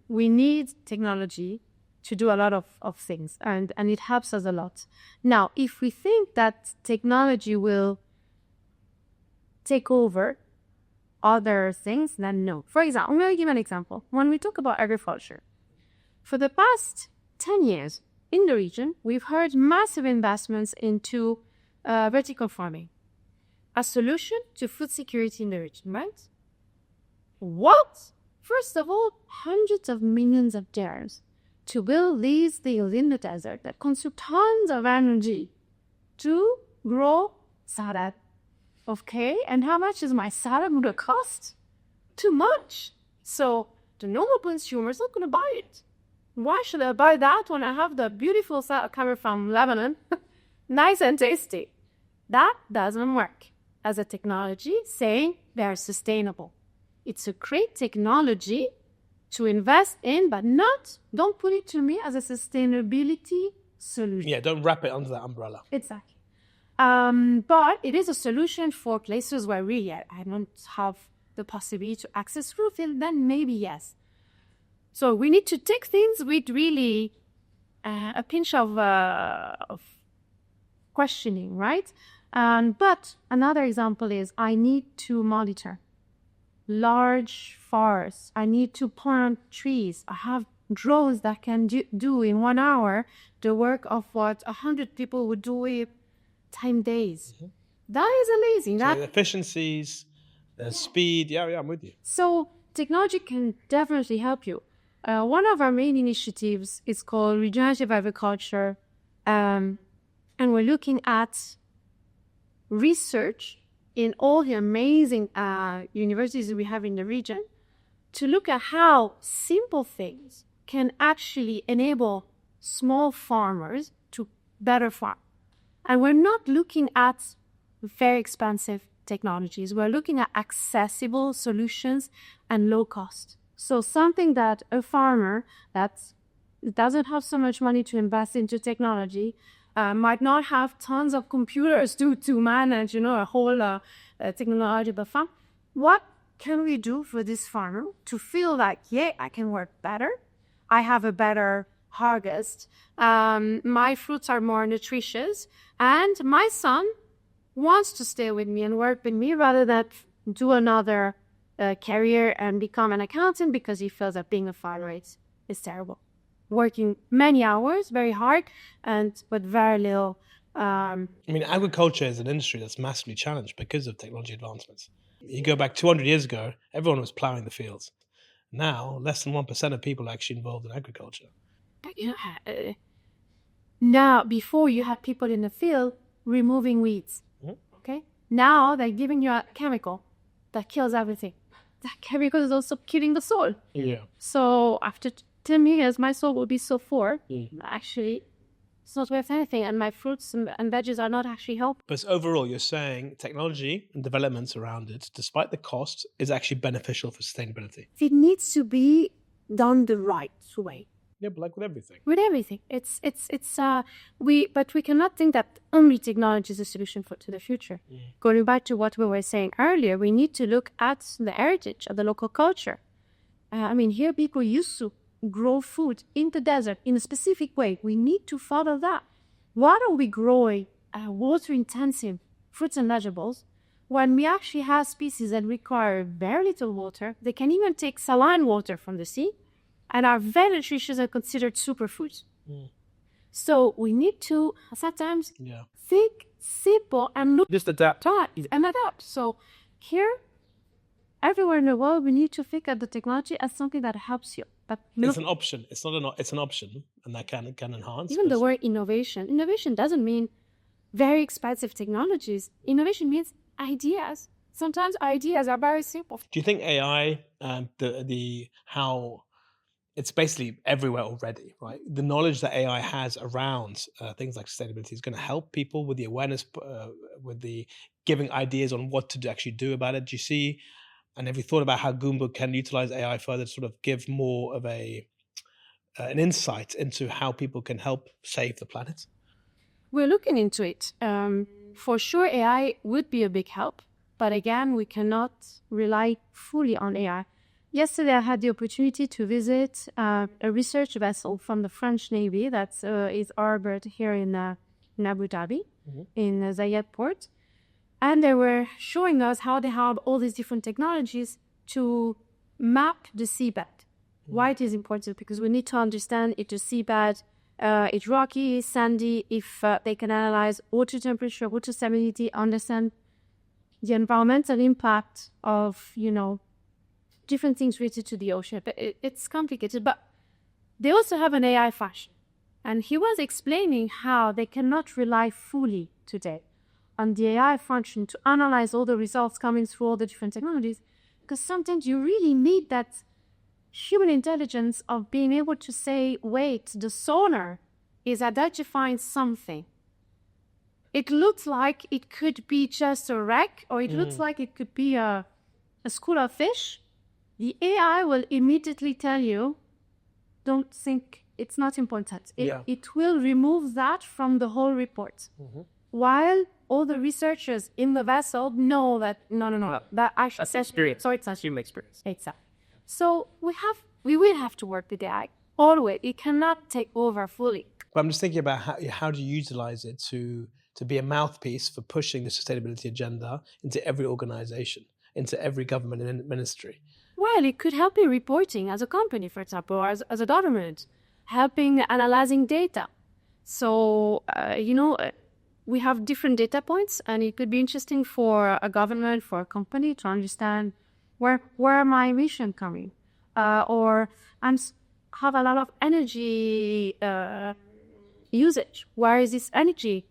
we need technology to do a lot of things, and it helps us a lot. Now, if we think that technology will take over other things, then no. For example, I'm going to give an example. When we talk about agriculture, for the past 10 years in the region, we've heard massive investments into vertical farming, a solution to food security in the region, right? What? First of all, hundreds of millions of dollars to build these fields in the desert that consume tons of energy to grow salad. Okay, and how much is my salad going to cost? Too much. So the normal consumer is not going to buy it. Why should I buy that when I have the beautiful salad coming from Lebanon? Nice and tasty. That doesn't work as a technology saying they're sustainable. It's a great technology to invest in, but don't put it to me as a sustainability solution. Yeah, don't wrap it under that umbrella. Exactly. But it is a solution for places where really I don't have the possibility to access fruit, and then maybe yes. So we need to take things with really a pinch of questioning, right? But another example is I need to monitor large forests. I need to plant trees. I have drones that can do in 1 hour the work of what 100 people would do in 10 days. Mm-hmm. That is amazing. So the efficiencies, the speed. Yeah, I'm with you. So technology can definitely help you. One of our main initiatives is called regenerative agriculture. And we're looking at research in all the amazing universities we have in the region to look at how simple things can actually enable small farmers to better farm. And we're not looking at very expensive technologies. We're looking at accessible solutions and low cost. So something that a farmer that doesn't have so much money to invest into technology might not have tons of computers to manage, a whole technological farm. What can we do for this farmer to feel like, yeah, I can work better, I have a better harvest, my fruits are more nutritious, and my son wants to stay with me and work with me rather than do another career and become an accountant because he feels that being a farmer is terrible. Working many hours, very hard, but very little. Agriculture is an industry that's massively challenged because of technology advancements. You go back 200 years ago, everyone was plowing the fields. Now, less than 1% of people are actually involved in agriculture. Now, before you had people in the field removing weeds. Okay? Now they're giving you a chemical that kills everything. That chemical is also killing the soil. Yeah. So after 10 years, my soil will be so poor. Actually, it's not worth anything, and my fruits and veggies are not actually helping. But overall, you're saying technology and developments around it, despite the cost, is actually beneficial for sustainability. It needs to be done the right way. Yeah, but like with everything. With everything, but we cannot think that only technology is a solution to the future. Going back to what we were saying earlier, we need to look at the heritage of the local culture. Here people used to grow food in the desert in a specific way. We need to follow that. Why are we growing water-intensive fruits and vegetables when we actually have species that require very little water? They can even take saline water from the sea and are very nutritious and considered superfoods. So we need to sometimes think simple and look Just adapt. and adapt. So here, everywhere in the world, we need to think at the technology as something that helps you. But it's an option. It's not. It's an option, and that can enhance. Even the word innovation. Innovation doesn't mean very expensive technologies. Innovation means ideas. Sometimes ideas are very simple. Do you think AI and how it's basically everywhere already, right? The knowledge that AI has around things like sustainability is going to help people with the awareness, with the giving ideas on what to actually do about it. Do you see? And have you thought about how Goombook can utilize AI further to sort of give more of an insight into how people can help save the planet? We're looking into it. For sure, AI would be a big help. But again, we cannot rely fully on AI. Yesterday, I had the opportunity to visit a research vessel from the French Navy that is harbored here in Abu Dhabi, in Zayed port. And they were showing us how they have all these different technologies to map the seabed. Why it is important? Because we need to understand if the seabed is rocky, sandy, if they can analyze water temperature, water salinity, understand the environmental impact of, different things related to the ocean. But it's complicated. But they also have an AI function. And he was explaining how they cannot rely fully today on the AI function to analyze all the results coming through all the different technologies, because sometimes you really need that human intelligence of being able to say, wait, the sonar is identifying something. It looks like it could be just a wreck, or it looks like it could be a school of fish. The AI will immediately tell you, don't think, it's not important. It will remove that from the whole report. While all the researchers in the vessel know that, no, that actually... That's experience. So it's not human experience. Exactly. So we will have to work with AI. Always. It cannot take over fully. But I'm just thinking about how do you utilize it to be a mouthpiece for pushing the sustainability agenda into every organization, into every government and ministry. Well, it could help in reporting as a company, for example, or as a government, helping analyzing data. So, we have different data points, and it could be interesting for a government, for a company to understand where are my emissions coming, or have a lot of energy usage. Where is this energy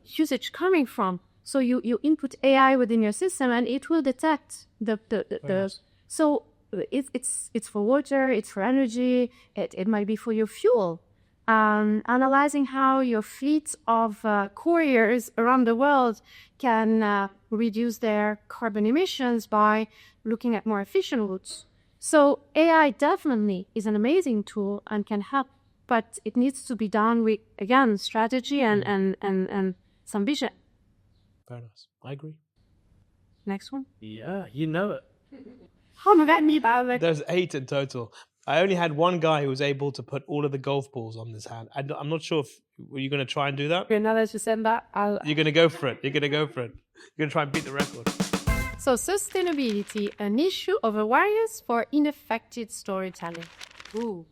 usage coming from? So you input AI within your system, and it will detect the Nice. So it's for water, it's for energy, it might be for your fuel. Analyzing how your fleet of couriers around the world can reduce their carbon emissions by looking at more efficient routes. So AI definitely is an amazing tool and can help, but it needs to be done with, again, strategy and some vision. Very nice. I agree. Next one. Yeah, you know it. There's 8 in total. I only had one guy who was able to put all of the golf balls on his hand. I'm not sure if were you going to try and do that. Okay, now that you said that, You're going to go for it. You're going to go for it. You're going to try and beat the record. So sustainability, an issue of awareness for ineffective storytelling. Ooh.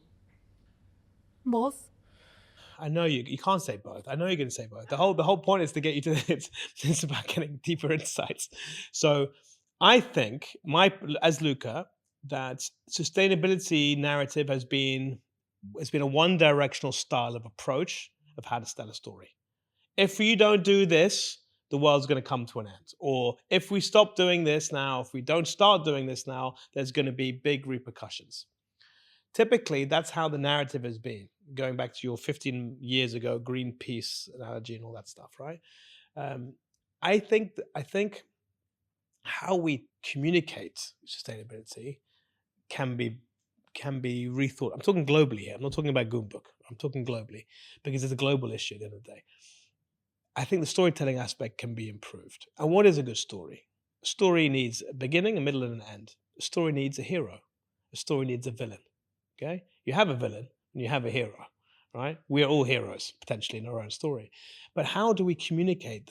Both. I know you can't say both. I know you're going to say both. The whole point is to get you to it's about getting deeper insights. So I think as Luca, that sustainability narrative has been a one-directional style of approach of how to tell a story. If you don't do this, the world's going to come to an end. Or if we stop doing this now, if we don't start doing this now, there's going to be big repercussions. Typically, that's how the narrative has been, going back to your 15 years ago Greenpeace analogy and all that stuff, right? I think how we communicate sustainability can be rethought. I'm talking globally here. I'm not talking about Goombook. I'm talking globally because it's a global issue at the end of the day. I think the storytelling aspect can be improved. And what is a good story? A story needs a beginning, a middle, and an end. A story needs a hero. A story needs a villain. Okay? You have a villain and you have a hero, right? We are all heroes, potentially, in our own story. But how do we communicate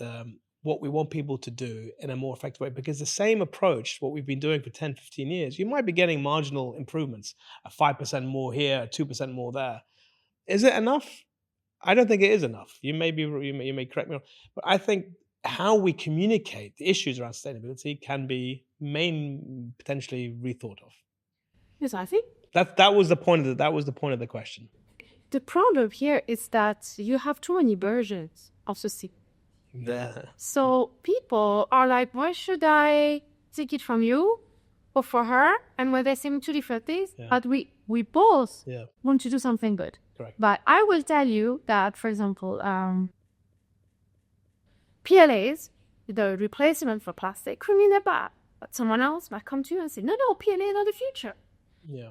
what we want people to do in a more effective way? Because the same approach, what we've been doing for 10, 15 years, you might be getting marginal improvements, a 5% more here, a 2% more there. Is it enough? I don't think it is enough. You may correct me, but I think how we communicate the issues around sustainability can be potentially rethought of. Yes, I think That was the point of the question. the problem here is that you have too many versions of sustainability. Yeah. So people are like, why should I take it from you or for her? And when they say two different things, but we both want to do something good. Correct. But I will tell you that, for example, PLAs, the replacement for plastic, could mean they're bad. But someone else might come to you and say, no, PLA is not the future. Yeah.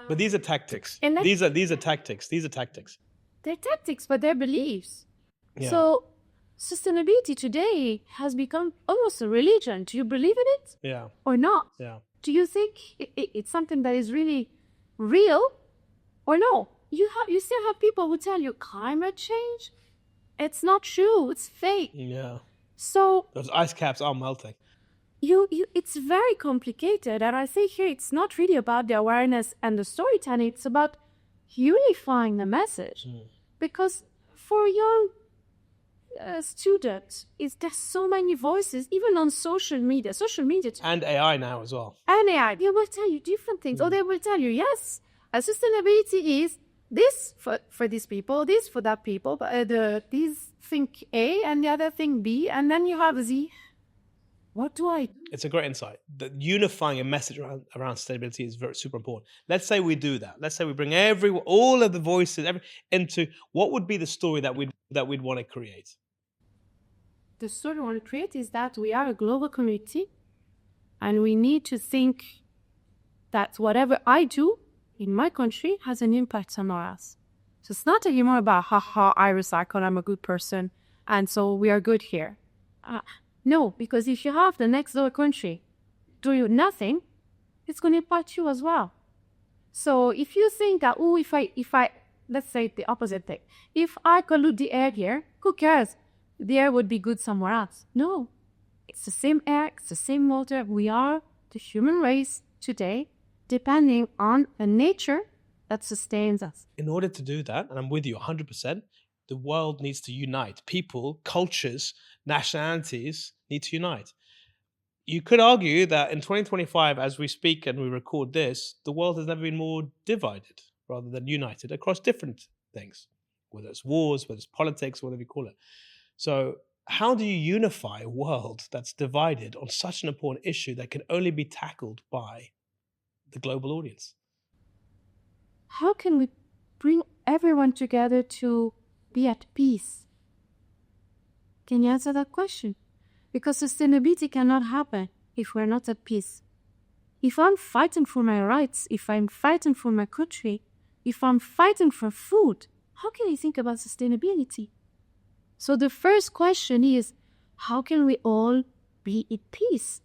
But these are tactics. And These are tactics. They're tactics, but they're beliefs. Yeah. So sustainability today has become almost a religion. Do you believe in it? Yeah. Or not? Yeah. Do you think it's something that is really real or no? You still have people who tell you climate change, it's not true, it's fake. Yeah. So Those ice caps are melting. it's very complicated, and I think here it's not really about the awareness and the storytelling, it's about unifying the message. Because for young students, there's so many voices, even on social media And AI now as well. and AI, they will tell you different things, or they will tell you, yes, sustainability is this for these people, this for that people, but these think A and the other think B, and then you have Z. What do I do? It's a great insight. That unifying a message around sustainability is super important. Let's say we do that. Let's say we bring all of the voices into what would be the story that we'd want to create. The story I want to create is that we are a global community, and we need to think that whatever I do in my country has an impact somewhere else. So it's not anymore about, haha, I recycle, I'm a good person, and so we are good here. No, because if you have the next door country doing nothing, it's going to impact you as well. So if you think that, if I, let's say the opposite thing, if I pollute the air here, who cares? The air would be good somewhere else. No, it's the same air, it's the same water. We are the human race today, depending on a nature that sustains us. In order to do that, and I'm with you 100%, the world needs to unite. People, cultures, nationalities need to unite. You could argue that in 2025, as we speak and we record this, the world has never been more divided rather than united across different things, whether it's wars, whether it's politics, whatever you call it. So how do you unify a world that's divided on such an important issue that can only be tackled by the global audience? How can we bring everyone together to be at peace? Can you answer that question? Because sustainability cannot happen if we're not at peace. If I'm fighting for my rights, if I'm fighting for my country, if I'm fighting for food, how can I think about sustainability? So the first question is, how can we all be at peace?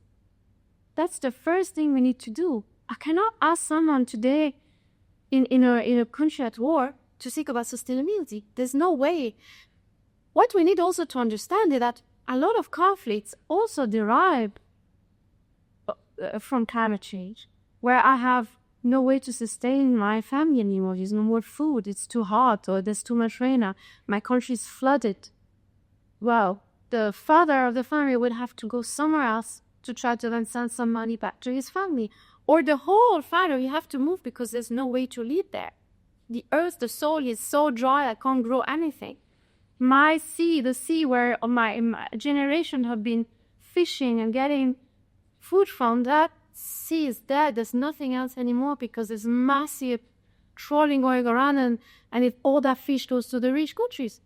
That's the first thing we need to do. I cannot ask someone today in a country at war to think about sustainability. There's no way. What we need also to understand is that a lot of conflicts also derive from climate change, where I have no way to sustain my family anymore. There's no more food, it's too hot, or there's too much rain, my country is flooded. Well, the father of the family would have to go somewhere else to try to then send some money back to his family. Or the whole family have to move because there's no way to live there. The earth, the soil is so dry I can't grow anything. My sea, the sea where my generation have been fishing and getting food from, that sea is dead. There's nothing else anymore because there's massive trawling going around, and if all that fish goes to the rich countries.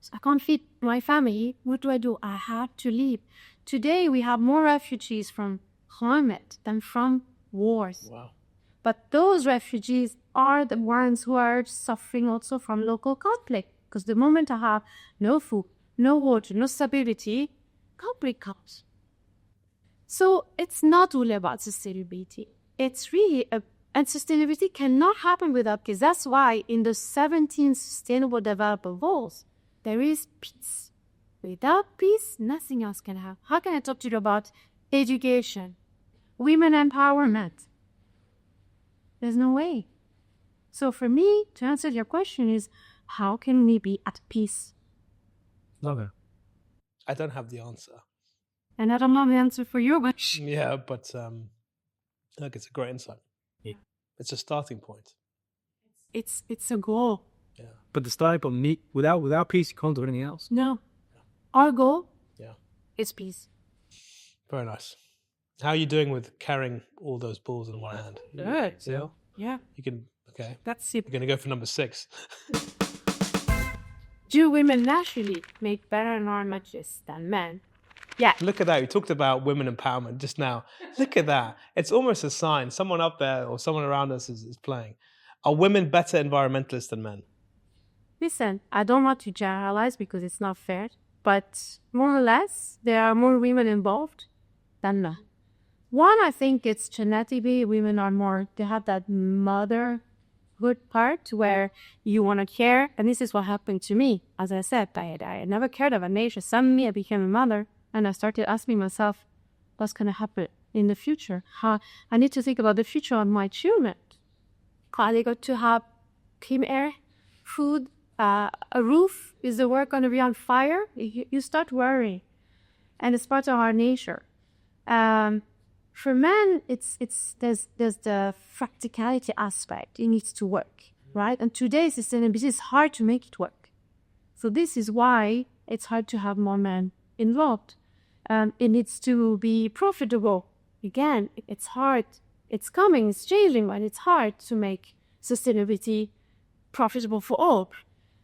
So I can't feed my family. What do? I have to leave. Today we have more refugees from climate than from wars. Wow. But those refugees are the ones who are suffering also from local conflict. Because the moment I have no food, no water, no stability, conflict comes. So it's not all about sustainability. It's really and sustainability cannot happen without peace. That's why in the 17 Sustainable Development Goals, there is peace. Without peace, nothing else can happen. How can I talk to you about education, women empowerment? There's no way. So for me, to answer your question is, how can we be at peace? Love it. I don't have the answer. And I don't know the answer for you, but Yeah, but look, it's a great insight. Yeah. It's a starting point. it's a goal. Yeah. But the starting point, without peace, you can't do anything else. No. Our goal Yeah. is peace. Very nice. How are you doing with carrying all those balls in one hand? Good. Yeah. Yeah, You can. Okay. that's it. You're gonna go for number 6. Do women naturally make better environmentalists than men? Yeah. Look at that. You talked about women empowerment just now. Look at that. It's almost a sign. Someone up there or someone around us is playing. Are women better environmentalists than men? Listen, I don't want to generalize because it's not fair, but more or less, there are more women involved than men. One, I think it's genetically, women are more, they have that motherhood part where you want to care. And this is what happened to me. As I said, I never cared about nature. Suddenly I became a mother and I started asking myself, what's going to happen in the future? How I need to think about the future of my children. Are they going to have clean air, food, a roof? Is the world going to be on fire? You start worrying. And it's part of our nature. For men, there's the practicality aspect. It needs to work, right? And today, sustainability is hard to make it work. So this is why it's hard to have more men involved. It needs to be profitable. Again, it's hard. It's coming, it's changing, but it's hard to make sustainability profitable for all.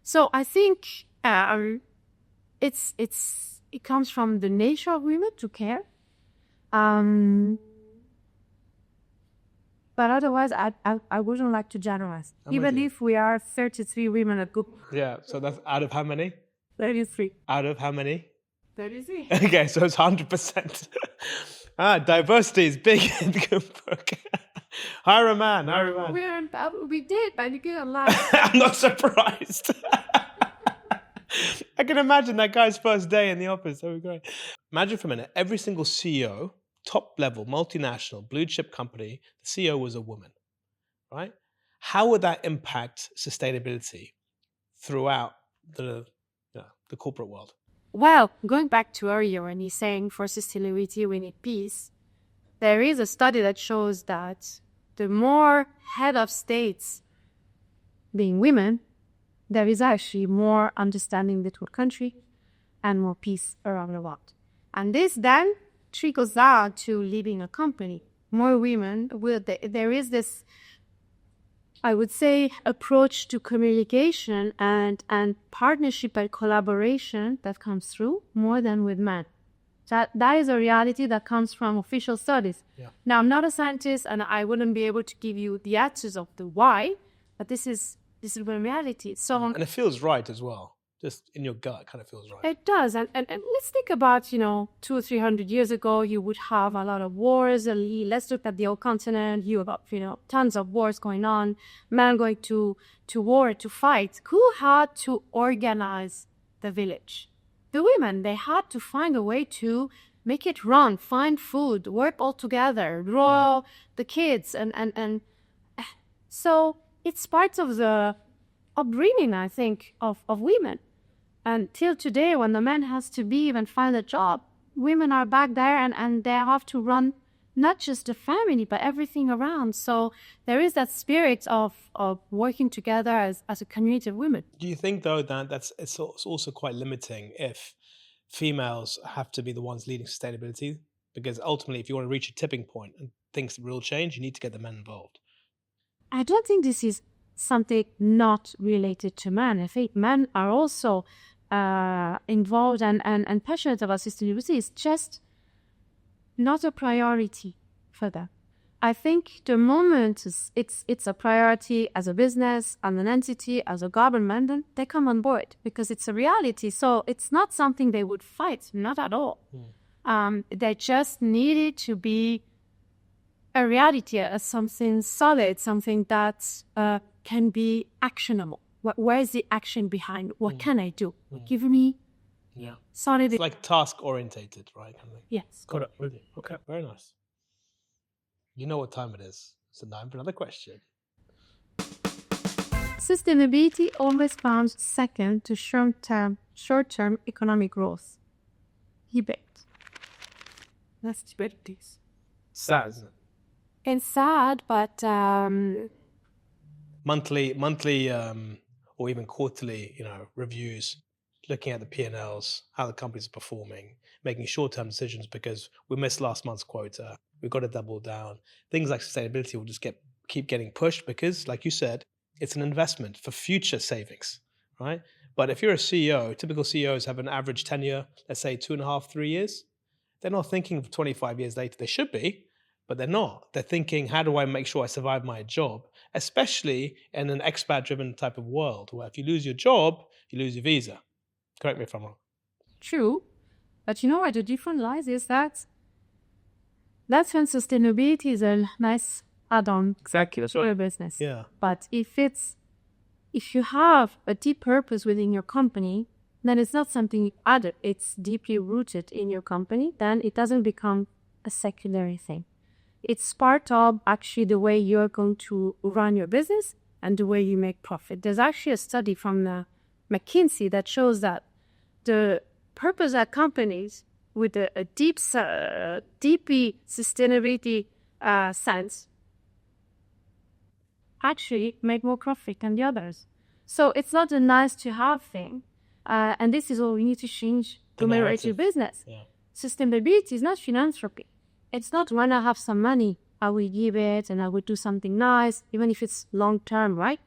So I think it comes from the nature of women to care. But otherwise, I wouldn't like to generalize. Even if we are 33 women at Goop. Yeah, so that's out of how many? 33. Out of how many? 33. Okay, so it's 100%. Diversity is big in Goombook. Hire a man. We did, but you get a lot. I'm not surprised. I can imagine that guy's first day in the office. That would be great. Imagine for a minute, every single CEO, top level, multinational, blue chip company, the CEO was a woman, right? How would that impact sustainability throughout the corporate world? Well, going back to earlier when he's saying for sustainability we need peace, there is a study that shows that the more head of states being women, there is actually more understanding between country and more peace around the world. And this then trickles down to leading a company. More women, there is this, I would say, approach to communication and partnership and collaboration that comes through more than with men. That is a reality that comes from official studies. Yeah. Now, I'm not a scientist and I wouldn't be able to give you the answers of the why, but this is one reality. So, and it feels right as well. Just in your gut, it kind of feels right. It does. And let's think about, 200 or 300 years ago, you would have a lot of wars. Let's look at the old continent. You have, tons of wars going on, men going to war to fight. Who had to organize the village? The women. They had to find a way to make it run, find food, work all together, grow the kids. And so it's part of the upbringing, I think, of women. Until today, when the man has to leave and find a job, women are back there and they have to run not just the family, but everything around. So there is that spirit of working together as a community of women. Do you think, though, that it's also quite limiting if females have to be the ones leading sustainability? Because ultimately, if you want to reach a tipping point and things will change, you need to get the men involved. I don't think this is something not related to men. I think men are also involved and passionate about sustainability. It's just not a priority for them. I think the moment it's a priority as a business, as an entity, as a government, then they come on board because it's a reality. So it's not something they would fight, not at all. They just need it to be a reality, as something solid, something that can be actionable. Where is the action behind? What can I do? Give me solid. It's like task orientated, right? Kind of thing. Yes. Got it. Okay, very nice. You know what time it is. It's time for another question. Sustainability always comes second to short-term economic growth. Debate. Let's debate this. Sad, isn't it? It's sad, but monthly, or even quarterly, reviews, looking at the P&Ls, how the companies are performing, making short-term decisions because we missed last month's quota. We've got to double down. Things like sustainability will just keep getting pushed because, like you said, it's an investment for future savings, right? But if you're a CEO, typical CEOs have an average tenure, let's say 2.5, 3 years. They're not thinking of 25 years later. They should be, but they're not. They're thinking, how do I make sure I survive my job? Especially in an expat-driven type of world where if you lose your job, you lose your visa. Correct me if I'm wrong. True. But where the difference lies is that's when sustainability is a nice add-on. Exactly, that's to right. a business. Yeah. But if you have a deep purpose within your company, then it's not something you add. It's deeply rooted in your company. Then it doesn't become a secondary thing. It's part of actually the way you're going to run your business and the way you make profit. There's actually a study from McKinsey that shows that the purpose at companies with a deeply sustainability sense actually make more profit than the others. So it's not a nice to have thing. And this is what we need to change to moderate your business. Yeah. sustainability is not philanthropy. It's not when I have some money, I will give it and I will do something nice, even if it's long term, right?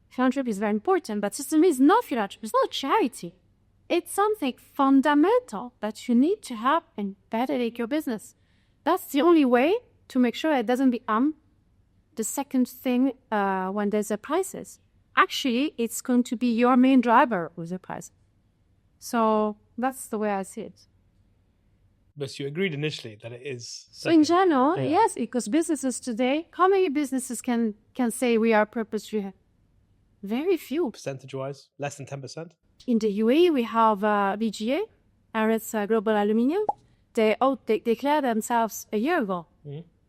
Philanthropy is very important, but sustainability is not philanthropy, it's not charity. It's something fundamental that you need to have embedded in your business. That's the only way to make sure it doesn't become the second thing when there's a crisis. Actually, it's going to be your main driver with the price. So that's the way I see it. But you agreed initially that it is. So in general, yes, because businesses today, how many businesses can say we are purpose-driven? Very few. Percentage-wise, less than 10%? In the UAE, we have VGA, Emirates Global Aluminium. They declared themselves a year ago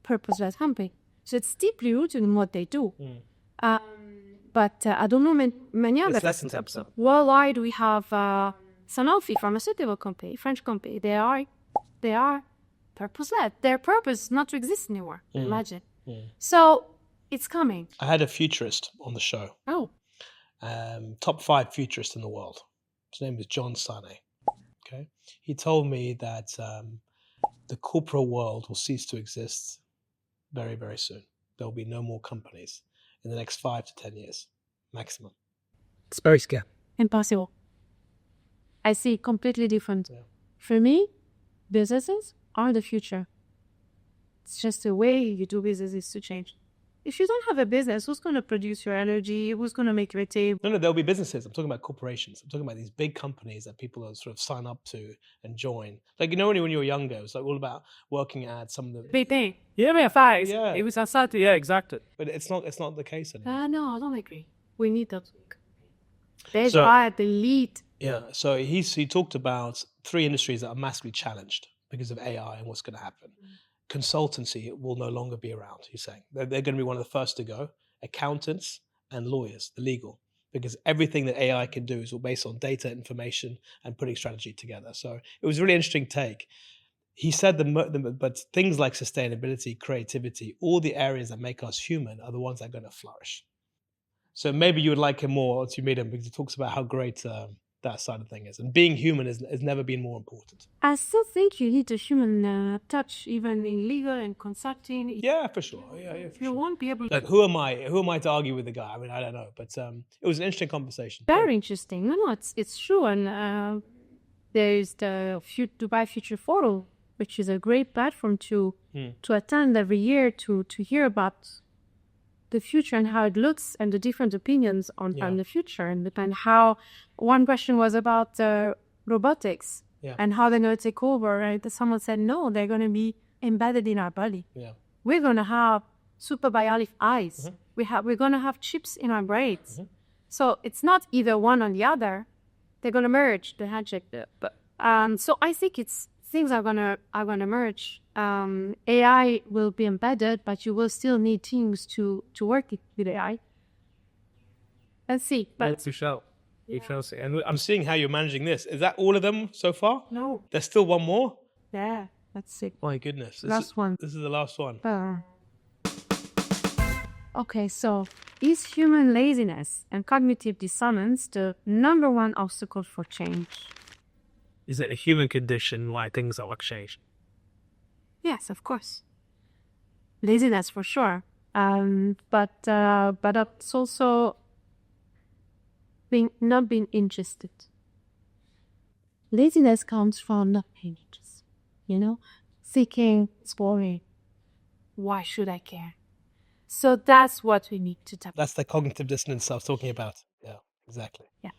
purpose-led company. So it's deeply rooted in what they do. But I don't know many others. It's less than 10%. Worldwide, we have Sanofi, pharmaceutical company, French company. They are purpose-led. Their purpose is not to exist anymore. Imagine. So it's coming. I had a futurist on the show. Oh. Top 5 futurists in the world. His name is John Sane. Okay. He told me that the corporate world will cease to exist very, very soon. There will be no more companies in the next 5 to 10 years, maximum. It's very scary. Impossible. I see completely different. Yeah. For me, businesses are the future. It's just the way you do business is to change. If you don't have a business, who's going to produce your energy? Who's going to make your table? No, there'll be businesses. I'm talking about corporations. I'm talking about these big companies that people sort of sign up to and join. Like, you know, when you were younger, it was like all about working at some of the... Big thing. Yeah, fast. Yeah. It was outside. Yeah, exactly. But it's not the case anymore. No, I don't agree. We need that. They are the lead. Yeah, so he talked about 3 industries that are massively challenged because of AI and what's going to happen. Consultancy will no longer be around, he's saying. They're going to be one of the first to go. Accountants and lawyers, the legal, because everything that AI can do is all based on data, information, and putting strategy together. So it was a really interesting take. He said but things like sustainability, creativity, all the areas that make us human are the ones that are going to flourish. So maybe you would like him more once you meet him, because he talks about how great that side of thing is. And being human has never been more important. I still think you need a human touch, even in legal and consulting. Yeah, for sure. Yeah, you won't be able to... Like, who am I to argue with the guy? I mean, I don't know. But it was an interesting conversation. Very interesting. No, it's true. And there is the Dubai Future Forum, which is a great platform to attend every year to hear about the future and how it looks and the different opinions on the future. And how one question was about robotics and how they're going to take over. Right? Someone said, no, they're going to be embedded in our body. Yeah. We're going to have super bionic eyes. We're going to have chips in our brains. So it's not either one or the other. They're going to merge the handshake. So I think things are gonna merge. AI will be embedded, but you will still need teams to work with AI. Let's see. But we shall see. And I'm seeing how you're managing this. Is that all of them so far? No. There's still one more? Yeah, that's it. My goodness. This is the last one. Okay, so is human laziness and cognitive dissonance the number one obstacle for change? Is it a human condition why things are changed? Yes, of course. Laziness for sure. But it's also not being interested. Laziness comes from not being interested. Thinking, exploring. Why should I care? So that's what we need to tap. That's the cognitive dissonance I was talking about. Yeah, exactly. Yeah.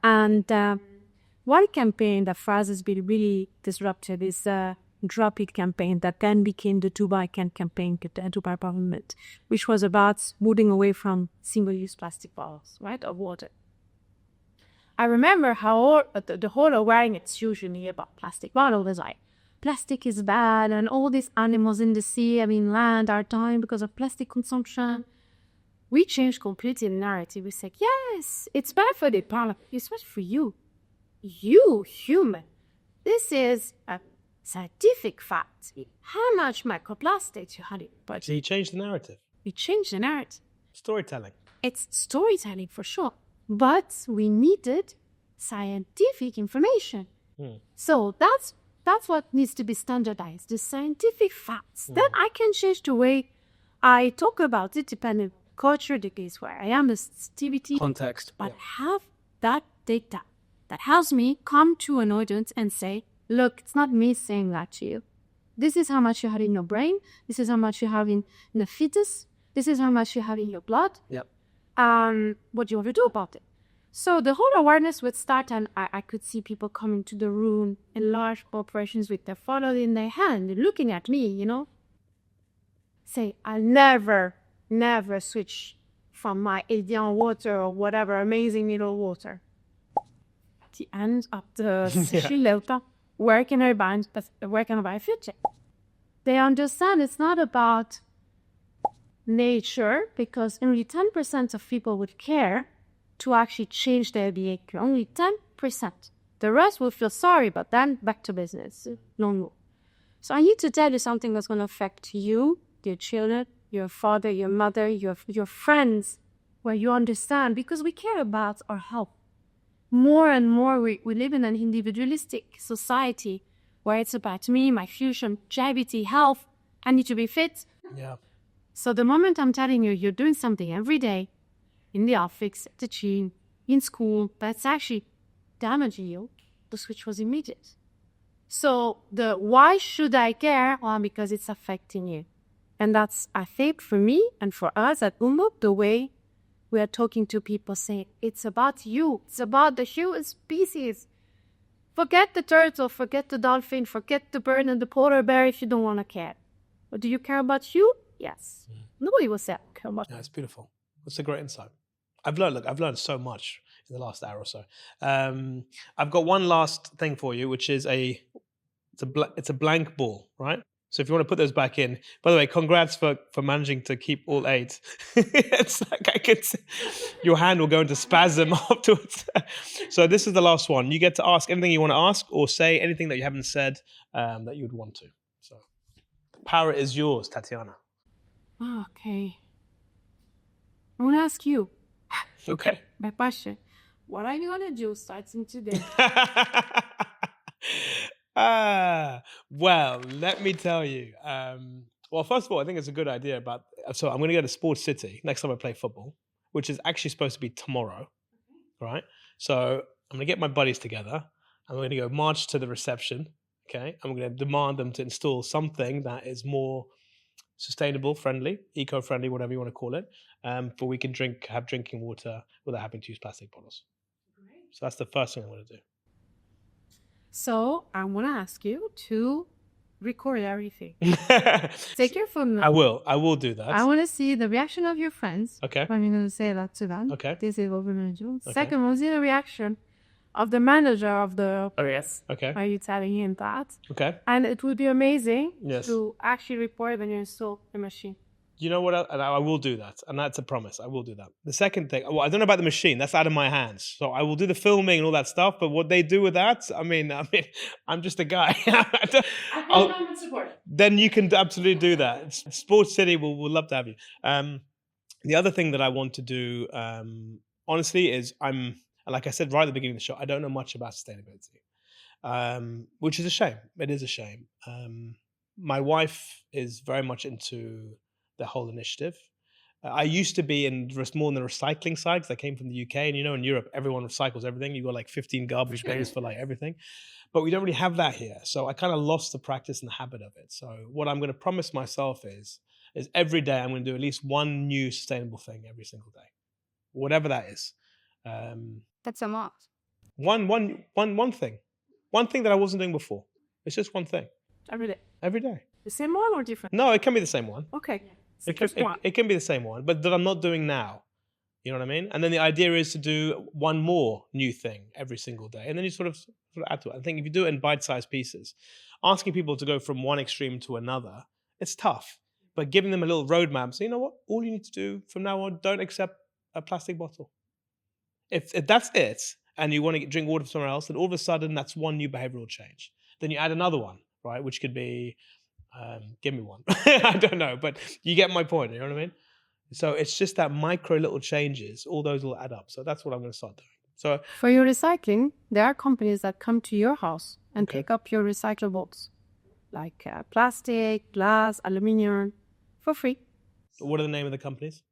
And one campaign that for us has been really disrupted is Drop It campaign that then became the Dubai campaign, the Dubai government, which was about moving away from single-use plastic bottles, right, of water. I remember how the whole awareness usually about plastic bottles is like, plastic is bad and all these animals in the sea, land are dying because of plastic consumption. We changed completely the narrative. We said, yes, it's bad for the planet, it's bad for you. You, human. This is a scientific fact. How much microplastics you had in your body. So you changed the narrative. We changed the narrative. Storytelling. It's storytelling for sure. But we needed scientific information. So that's That's what needs to be standardized, the scientific facts. Then I can change the way I talk about it, depending on culture, the case where I am, the sensitivity. Context. But have that data that helps me come to an audience and say, look, it's not me saying that to you. This is how much you have in your brain. This is how much you have in the fetus. This is how much you have in your blood. Yep. What do you want to do about it? So the whole awareness would start, and I could see people coming to the room in large corporations with their photo in their hand, looking at me, you know. Say, I'll never switch from my Evian water or whatever amazing little water. At the end of the session later, where can I buy a future? They understand it's not about nature, because only 10% of people would care to actually change their behavior. Only 10%. The rest will feel sorry, but then back to business. No more. So I need to tell you something that's going to affect you, your children, your father, your mother, your friends, where you understand, because we care about our health. More and more, we live in an individualistic society where it's about me, my future, longevity, health. I need to be fit. Yeah. So the moment I'm telling you, you're doing something every day, in the office, at the gym, in school, that's actually damaging you, the switch was immediate. So the why should I care? Well, because it's affecting you. And that's, I think, for me and for us at Goombook, the way we are talking to people, saying, it's about you. It's about the human species. Forget the turtle, forget the dolphin, forget the bird and the polar bear if you don't want to care. But do you care about you? Yes. Nobody will say, I care about you. Yeah, it's beautiful. That's a great insight. I've learned so much in the last hour or so. I've got one last thing for you, which is it's a blank ball, right? So if you want to put those back in. By the way, congrats for managing to keep all 8. It's like I could see your hand will go into spasm afterwards. So this is the last one. You get to ask anything you want to ask, or say anything that you haven't said that you would want to. So the power is yours, Tatiana. Okay. I want to ask you. Okay. My question. What are you going to do starting today? Well, let me tell you. Well, first of all, I think it's a good idea so I'm going to go to Sports City next time I play football, which is actually supposed to be tomorrow, right? So I'm going to get my buddies together. I'm going to go march to the reception, okay? I'm going to demand them to install something that is more sustainable, friendly, eco-friendly, whatever you want to call it, but we can have drinking water without having to use plastic bottles. Great. So that's the first thing I'm going to do. So I want to ask you to record everything. Take your phone. I will do that. I want to see the reaction of your friends. Okay. I'm going to say that to them. Okay. This is what we're going to do. Okay. Second, we'll see the reaction of the manager of the press. Okay. Are you telling him that? Okay. And it would be amazing Yes. to actually report when you install the machine. You know what? I will do that. And that's a promise. I will do that. The second thing, well, I don't know about the machine. That's out of my hands. So I will do the filming and all that stuff. But what they do with that, I mean, I'm just a guy. Then you can absolutely do that. Sports City will love to have you. The other thing that I want to do, honestly, is like I said right at the beginning of the show, I don't know much about sustainability, which is a shame. It is a shame. My wife is very much into the whole initiative. I used to be more on the recycling side because I came from the UK, and in Europe, everyone recycles everything. You got like 15 garbage bags for like everything, but we don't really have that here. So I kind of lost the practice and the habit of it. So what I'm going to promise myself is every day I'm going to do at least one new sustainable thing every single day, whatever that is. That's a must. One thing that I wasn't doing before. It's just one thing. Every day. Every day. The same one or different? No, it can be the same one. Okay. It can be the same one, but that I'm not doing now. You know what I mean? And then the idea is to do one more new thing every single day. And then you sort of add to it. I think if you do it in bite-sized pieces, asking people to go from one extreme to another, it's tough. But giving them a little roadmap, so you know what? All you need to do from now on, don't accept a plastic bottle. If that's it, and you want to drink water from somewhere else, then all of a sudden that's one new behavioral change. Then you add another one, right? Which could be, give me one. I don't know, but you get my point. You know what I mean? So it's just that micro little changes, all those will add up. So that's what I'm going to start doing. So for your recycling, there are companies that come to your house and pick up your recyclables like plastic, glass, aluminium for free. What are the name of the companies?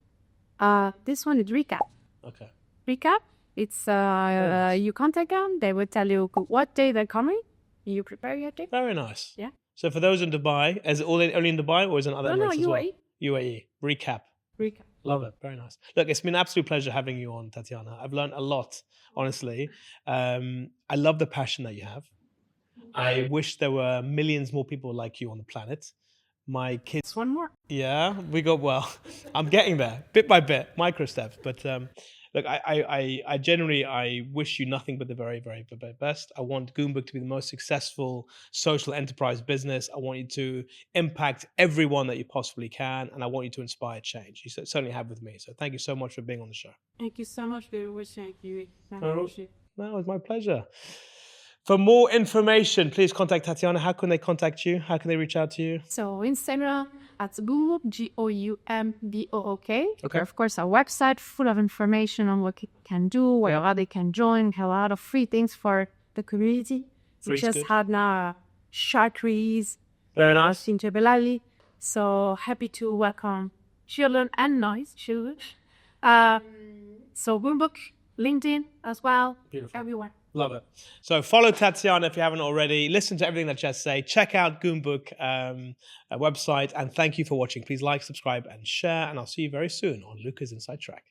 This one is Recap. Okay. Recap, it's you contact them, they will tell you what day they're coming. You prepare your day. Very nice. Yeah. So for those in Dubai, is it only in Dubai or is it in other Emirates as well? UAE. UAE. Recap. Recap. Love it. Very nice. Look, it's been an absolute pleasure having you on, Tatiana. I've learned a lot, honestly. I love the passion that you have. I wish there were millions more people like you on the planet. My kids. One more. Yeah, I'm getting there, bit by bit, micro steps. But look, I generally wish you nothing but the very, very best. I want Goombook to be the most successful social enterprise business. I want you to impact everyone that you possibly can, and I want you to inspire change. You certainly have with me. So thank you so much for being on the show. Thank you so much for watching. No, it was my pleasure. For more information, please contact Tatiana. How can they contact you? How can they reach out to you? So Instagram at Goombook, Goumbook. Okay. Of course, our website full of information on what you can do, where they can join. We have a lot of free things for the community. We just had now sharkeries. Very nice. In Jebel. So happy to welcome children and noise children. So Goombook, LinkedIn as well. Beautiful. Everywhere. Love it. So follow Tatiana if you haven't already. Listen to everything that Jess say. Check out Goombook website. And thank you for watching. Please like, subscribe, and share. And I'll see you very soon on Luca's Inside Track.